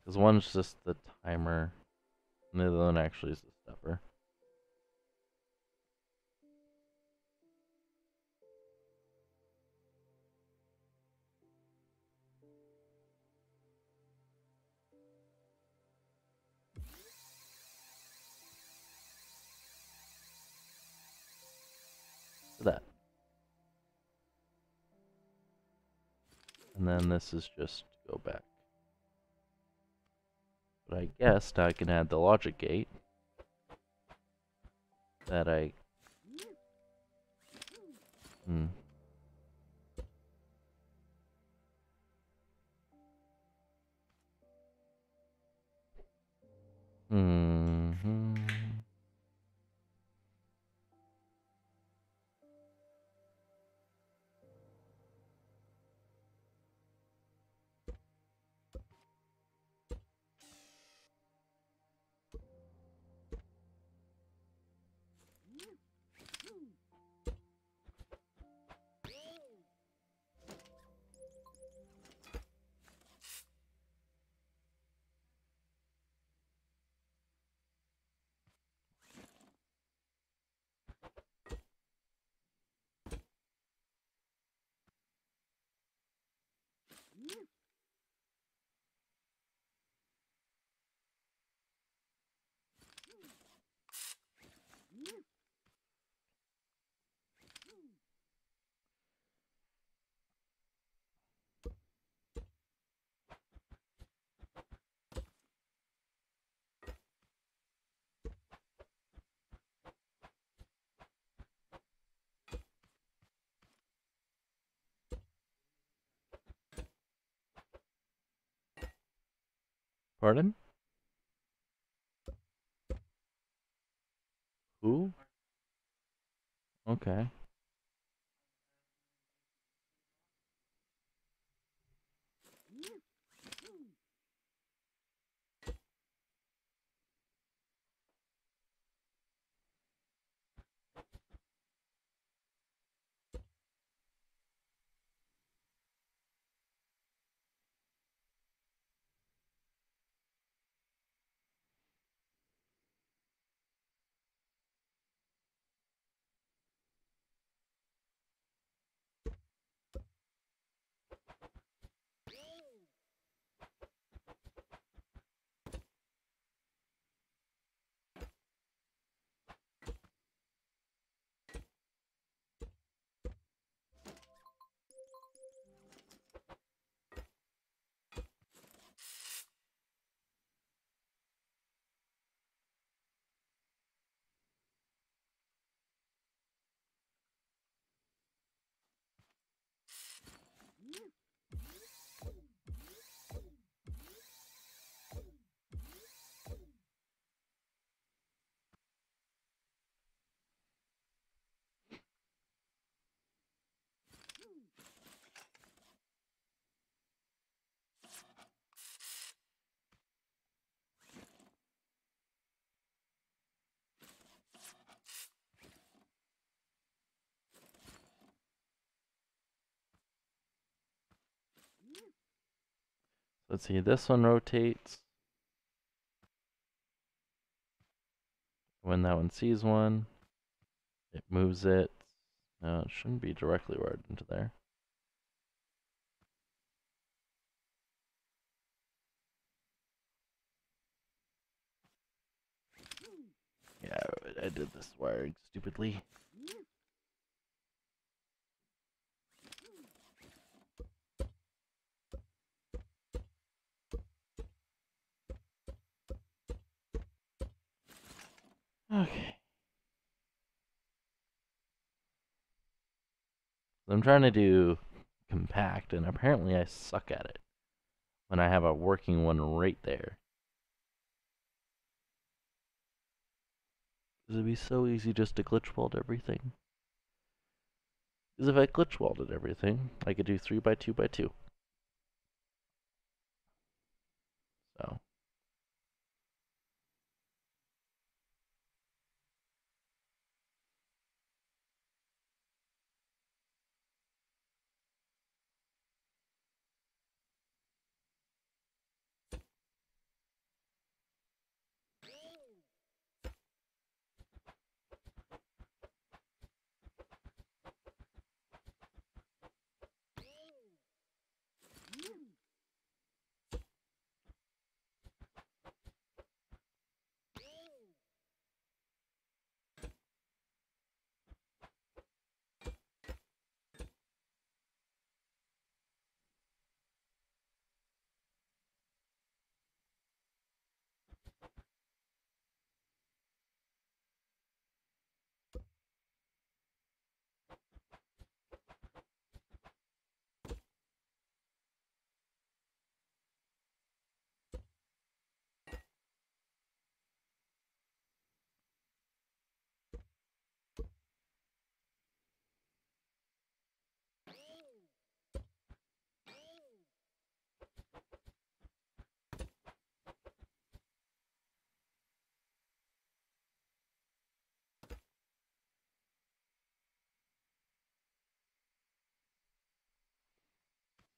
Because one's just the timer, and the other one actually is the stepper. That. And then this is just go back. But I guess now I can add the logic gate that I... Hmm. Mm-hmm. Pardon? Who? Okay. Let's see, this one rotates. When that one sees one, it moves it. No, it shouldn't be directly wired into there. Yeah, I did this wiring stupidly. Okay. I'm trying to do compact, and apparently I suck at it when I have a working one right there. Because it'd be so easy just to glitch weld everything. Because if I glitch welded everything, I could do 3x2x2. So.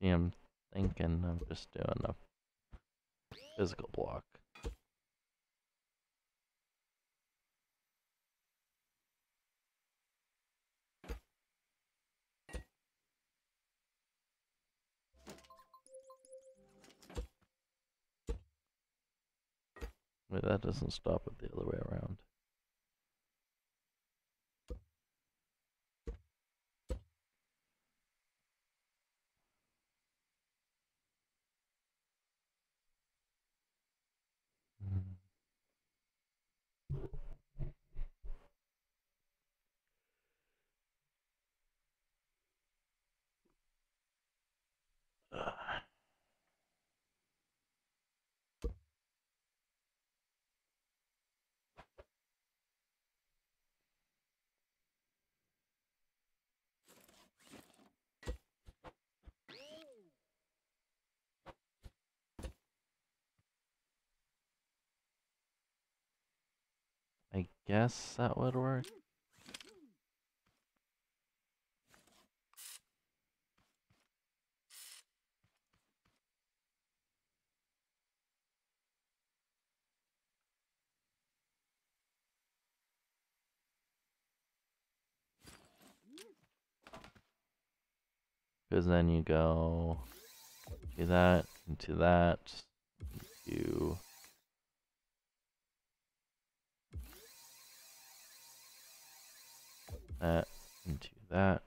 Yeah, I'm thinking of just doing a physical block. Wait, that doesn't stop it the other way around. I guess that would work. Because then you go to that, into that, into that, into that.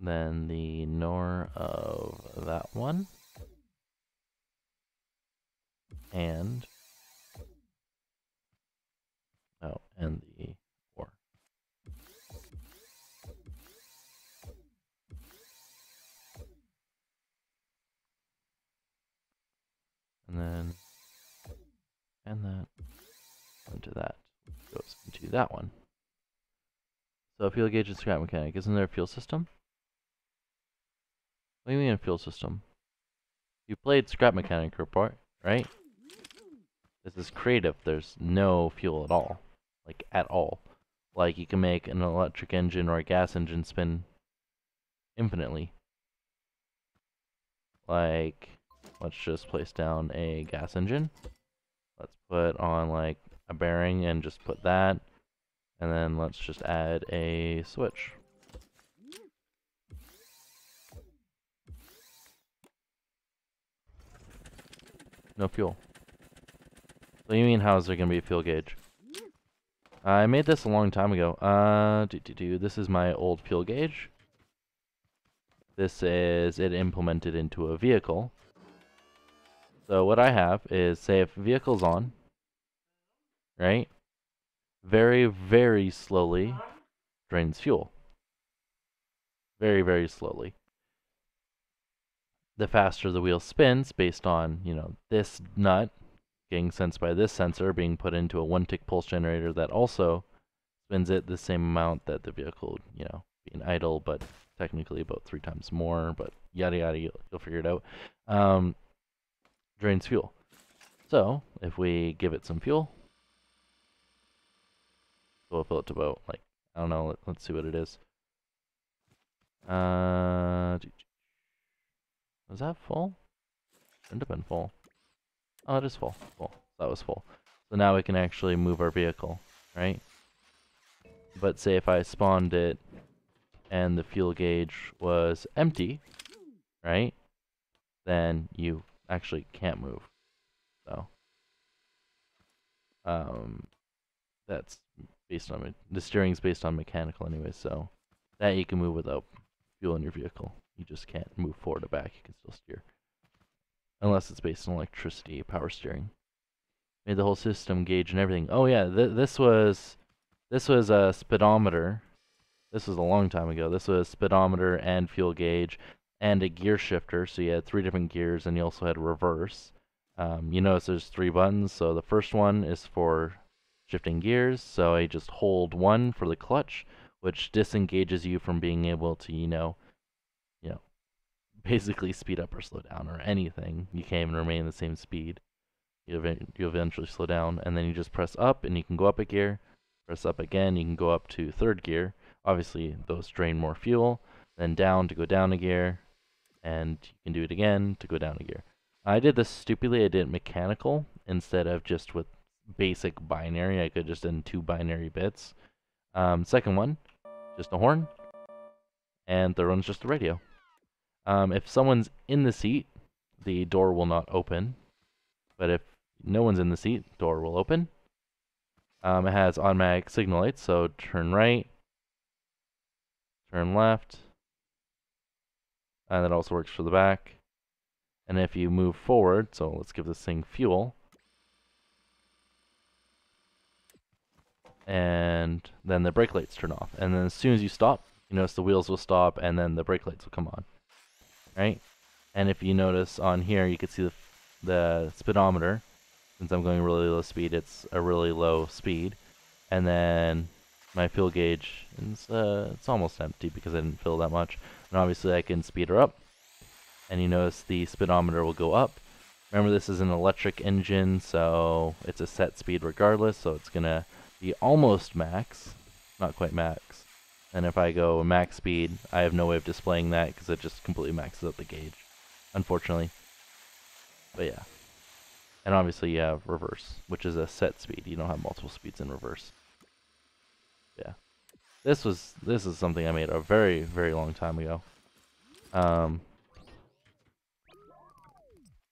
Then the NOR of that one. And and the OR. And then and that into that goes into that one. So fuel gauge and scrap mechanic. Isn't there a fuel system? What do you mean a fuel system? You played scrap mechanic report, right? This is creative. There's no fuel at all. Like, at all. Like, you can make an electric engine or a gas engine spin infinitely. Like, let's just place down a gas engine. Let's put on like a bearing and just put that. And then let's just add a switch. No fuel. So you mean how is there going to be a fuel gauge? I made this a long time ago. This is my old fuel gauge. This is it implemented into a vehicle. So what I have is, say if a vehicle's on, right? Very, very slowly drains fuel. Very, very slowly. The faster the wheel spins, based on, you know, this nut getting sensed by this sensor being put into a one-tick pulse generator that also spins it the same amount that the vehicle, you know, being idle, but technically about 3 times more, but yada yada, you'll figure it out. Drains fuel. So if we give it some fuel, we'll fill it to about, like, I don't know, let's see what it is. Was that full? Shouldn't have been full. Oh, it is full. Full. That was full. So now we can actually move our vehicle, right? But say if I spawned it and the fuel gauge was empty, right? Then you actually can't move. So that's based on the steering's based on mechanical anyway, so that you can move without fuel in your vehicle. You just can't move forward or back. You can still steer. Unless it's based on electricity, power steering. Made the whole system gauge and everything. Oh yeah, this was a speedometer. This was a long time ago. This was speedometer and fuel gauge and a gear shifter. So you had 3 different gears and you also had reverse. You notice there's 3 buttons. So the first one is for shifting gears. So I just hold 1 for the clutch, which disengages you from being able to, you know, basically speed up or slow down or anything. You can't even remain the same speed. You eventually slow down, and then you just press up and you can go up a gear. Press up again, you can go up to 3rd gear. Obviously, those drain more fuel. Then down to go down a gear, and you can do it again to go down a gear. I did this stupidly. I did it mechanical instead of just with basic binary. I could just in 2 binary bits. Second one, just a horn, and third one's just a radio. If someone's in the seat, the door will not open. But if no one's in the seat, door will open. It has automatic signal lights, so turn right, turn left, and that also works for the back. And if you move forward, so let's give this thing fuel, and then the brake lights turn off. And then as soon as you stop, you notice the wheels will stop, and then the brake lights will come on, right? And if you notice on here, you can see the speedometer. Since I'm going really low speed, it's a really low speed. And then my fuel gauge is it's almost empty because I didn't fill that much. And obviously I can speed her up. And you notice the speedometer will go up. Remember, this is an electric engine, so it's a set speed regardless, so it's gonna be almost max, not quite max. And if I go max speed, I have no way of displaying that because it just completely maxes out the gauge, unfortunately. But yeah. And obviously you have reverse, which is a set speed. You don't have multiple speeds in reverse. Yeah. This is something I made a very, very long time ago.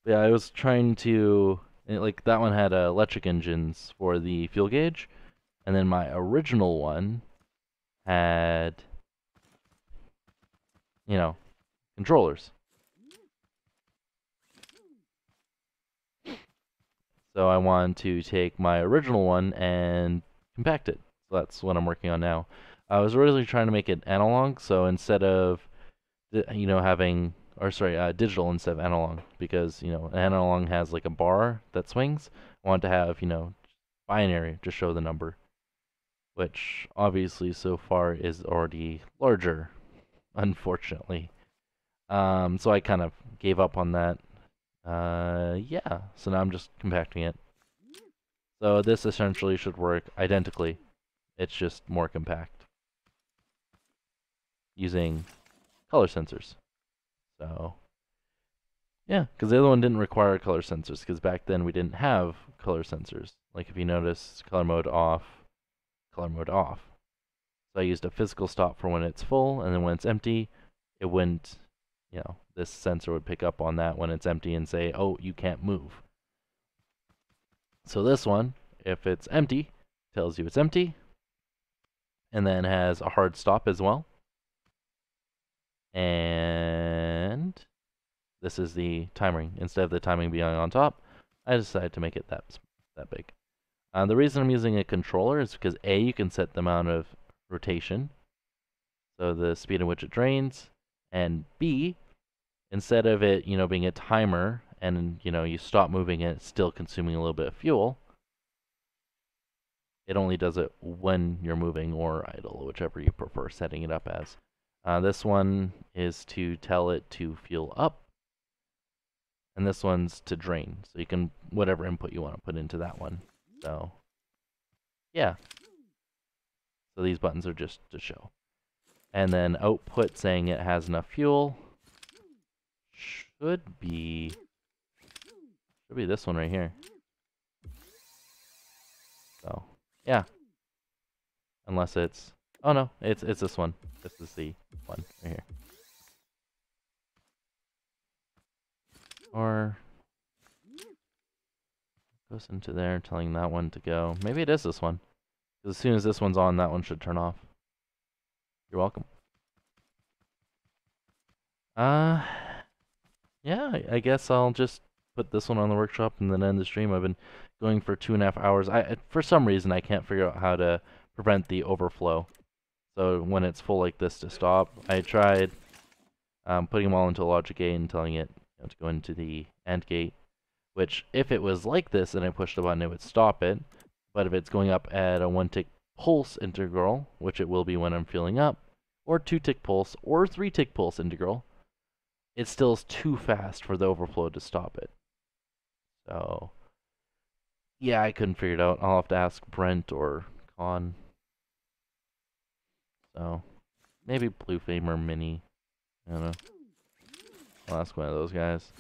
Yeah, I was trying to, like, that one had electric engines for the fuel gauge, and then my original one had, you know, controllers. So I wanted to take my original one and compact it. So that's what I'm working on now. I was originally trying to make it analog, so instead of, you know, having, or sorry, digital instead of analog, because, you know, an analog has like a bar that swings. I want to have, you know, binary, just show the number, which obviously so far is already larger, unfortunately. So I kind of gave up on that. Yeah, so now I'm just compacting it. So this essentially should work identically. It's just more compact using color sensors. So Yeah, because the other one didn't require color sensors, because back then we didn't have color sensors. Like if you notice, color mode off, color mode off. So I used a physical stop for when it's full, and then when it's empty, it wouldn't, this sensor would pick up on that when it's empty and say, oh, you can't move. So this one, if it's empty, tells you it's empty, and then has a hard stop as well. And this is the timing. Instead of the timing being on top, I decided to make it that big. The reason I'm using a controller is because A, you can set the amount of rotation, so the speed in which it drains, and B, instead of it, being a timer and, you stop moving and it's still consuming a little bit of fuel, it only does it when you're moving or idle, whichever you prefer setting it up as. This one is to tell it to fuel up, and this one's to drain. So you can, whatever input you want to put into that one. So, yeah. So these buttons are just to show. And then output saying it has enough fuel should be this one right here. So, yeah. Unless it's, oh no, it's this one. This is the one right here. Or goes into there, telling that one to go. Maybe it is this one. Because as soon as this one's on, that one should turn off. You're welcome. Yeah, I guess I'll just put this one on the workshop and then end the stream. I've been going for 2.5 hours. For some reason, I can't figure out how to prevent the overflow. So when it's full like this to stop, I tried putting them all into a logic gate and telling it to go into the AND gate, which if it was like this and I pushed the button, it would stop it. But if it's going up at a 1-tick pulse integral, which it will be when I'm filling up, or 2-tick pulse, or 3-tick pulse integral, it still is too fast for the overflow to stop it. So, yeah, I couldn't figure it out. I'll have to ask Brent or Con. So, maybe Blue Flame or Mini. I don't know. I'll ask one of those guys.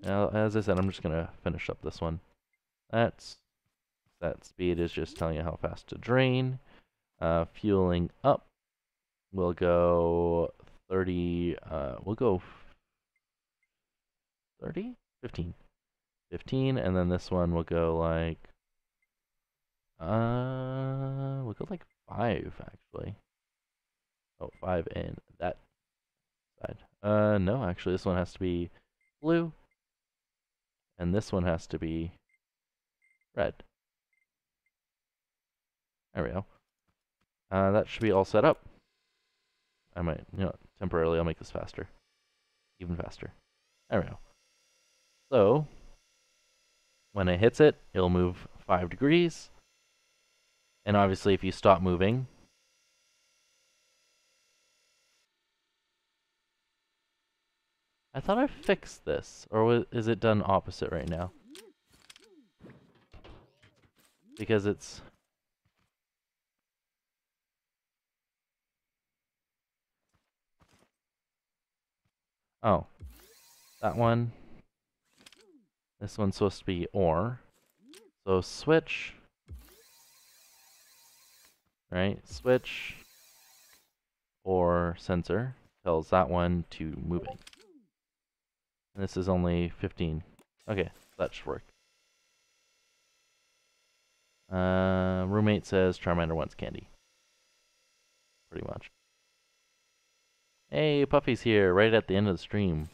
Now, as I said, I'm just gonna finish up this one. That speed is just telling you how fast to drain. Fueling up, we'll go 30. We'll go 30, 15, 15, and then this one will go like we'll go like 5 actually. Oh, 5 in that side. No, actually, this one has to be blue, and this one has to be red. There we go. That should be all set up. I might, temporarily I'll make this faster. Even faster. There we go. So, when it hits it, it'll move 5 degrees. And obviously, if you stop moving, I thought I fixed this, or is it done opposite right now? Because it's... Oh, that one. This one's supposed to be OR. So switch, right? Switch or sensor tells that one to move it. And this is only 15. Okay, that should work. Roommate says Charmander wants candy. Pretty much. Hey, Puffy's here, right at the end of the stream.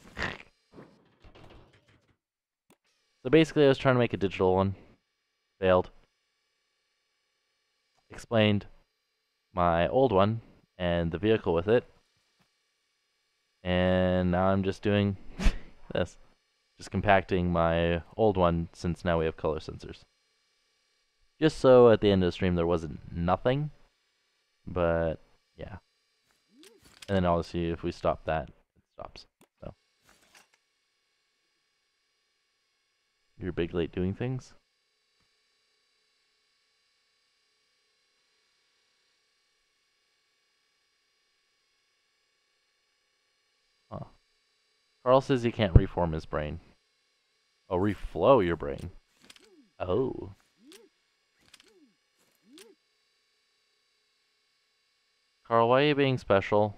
So basically, I was trying to make a digital one. Failed. Explained my old one and the vehicle with it. And now I'm just doing this. Just compacting my old one since now we have color sensors. Just so at the end of the stream there wasn't nothing. But, yeah. And then obviously if we stop that, it stops. So. You're big late doing things? Carl says he can't reform his brain. Oh, reflow your brain. Oh. Carl, why are you being special?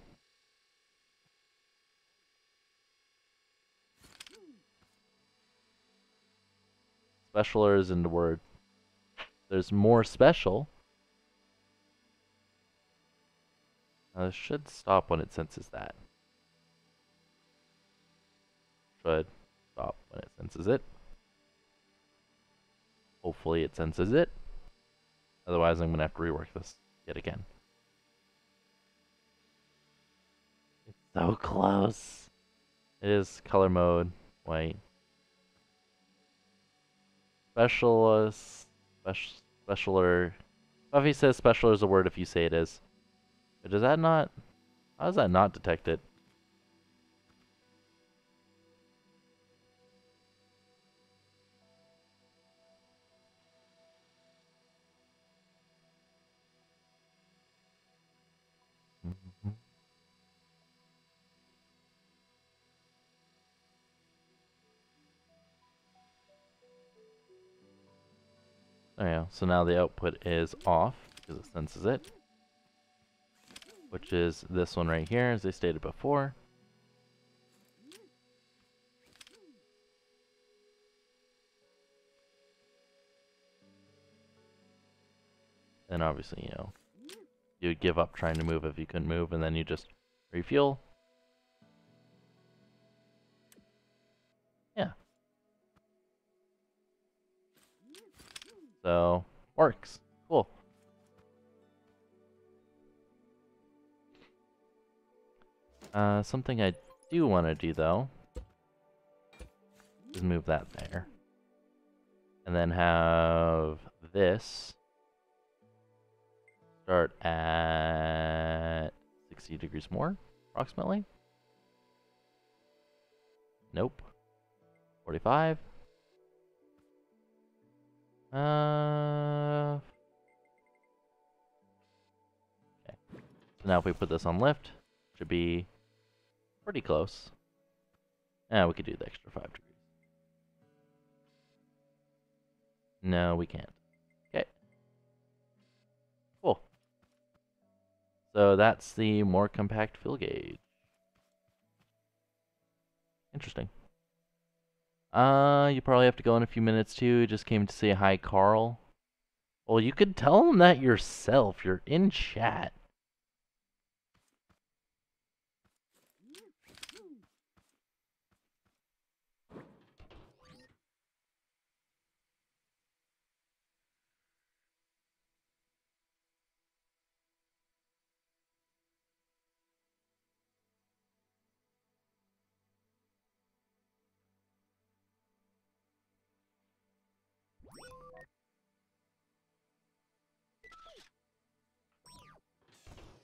Specialer isn't the word. There's more special. This should stop when it senses that. Should stop when it senses it. Hopefully it senses it. Otherwise I'm going to have to rework this yet again. It's so close. It is color mode, white. Specialist, specialer. Buffy says specialer is a word if you say it is. But does that not, how does that not detect it? There you go. So now the output is off because it senses it, which is this one right here, as I stated before. And obviously, you know, you would give up trying to move if you couldn't move, and then you just refuel. Yeah. So, works. Cool. Something I do want to do, though, is move that there. And then have this start at 60 degrees more, approximately. Nope. 45. Okay. So now if we put this on lift, it should be pretty close. Yeah, we could do the extra 5 degrees. No, we can't. Okay. Cool. So that's the more compact fuel gauge. Interesting. You probably have to go in a few minutes too. Just came to say hi, Carl. Well, you could tell him that yourself. You're in chat.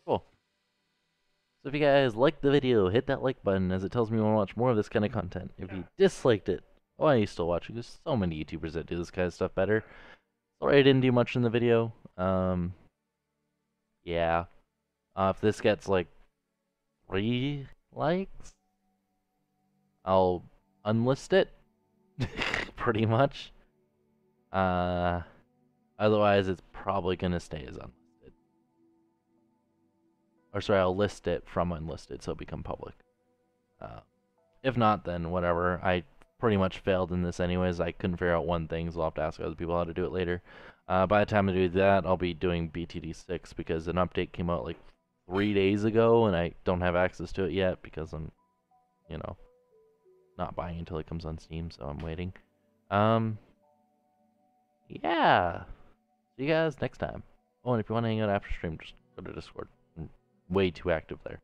Cool. So if you guys liked the video, hit that like button as it tells me you want to watch more of this kind of content. If you disliked it, why are you still watching? There's so many YouTubers that do this kind of stuff better. Sorry I didn't do much in the video. Yeah. If this gets like 3 likes, I'll unlist it. Pretty much. Otherwise it's probably gonna stay as unlisted. Or sorry, I'll list it from unlisted so it'll become public. If not, then whatever. I pretty much failed in this anyways. I couldn't figure out one thing, so I'll have to ask other people how to do it later. By the time I do that, I'll be doing BTD6 because an update came out like 3 days ago, and I don't have access to it yet because I'm, you know, not buying until it comes on Steam, so I'm waiting. Yeah. See you guys next time. Oh, and if you want to hang out after stream, just go to Discord. I'm way too active there.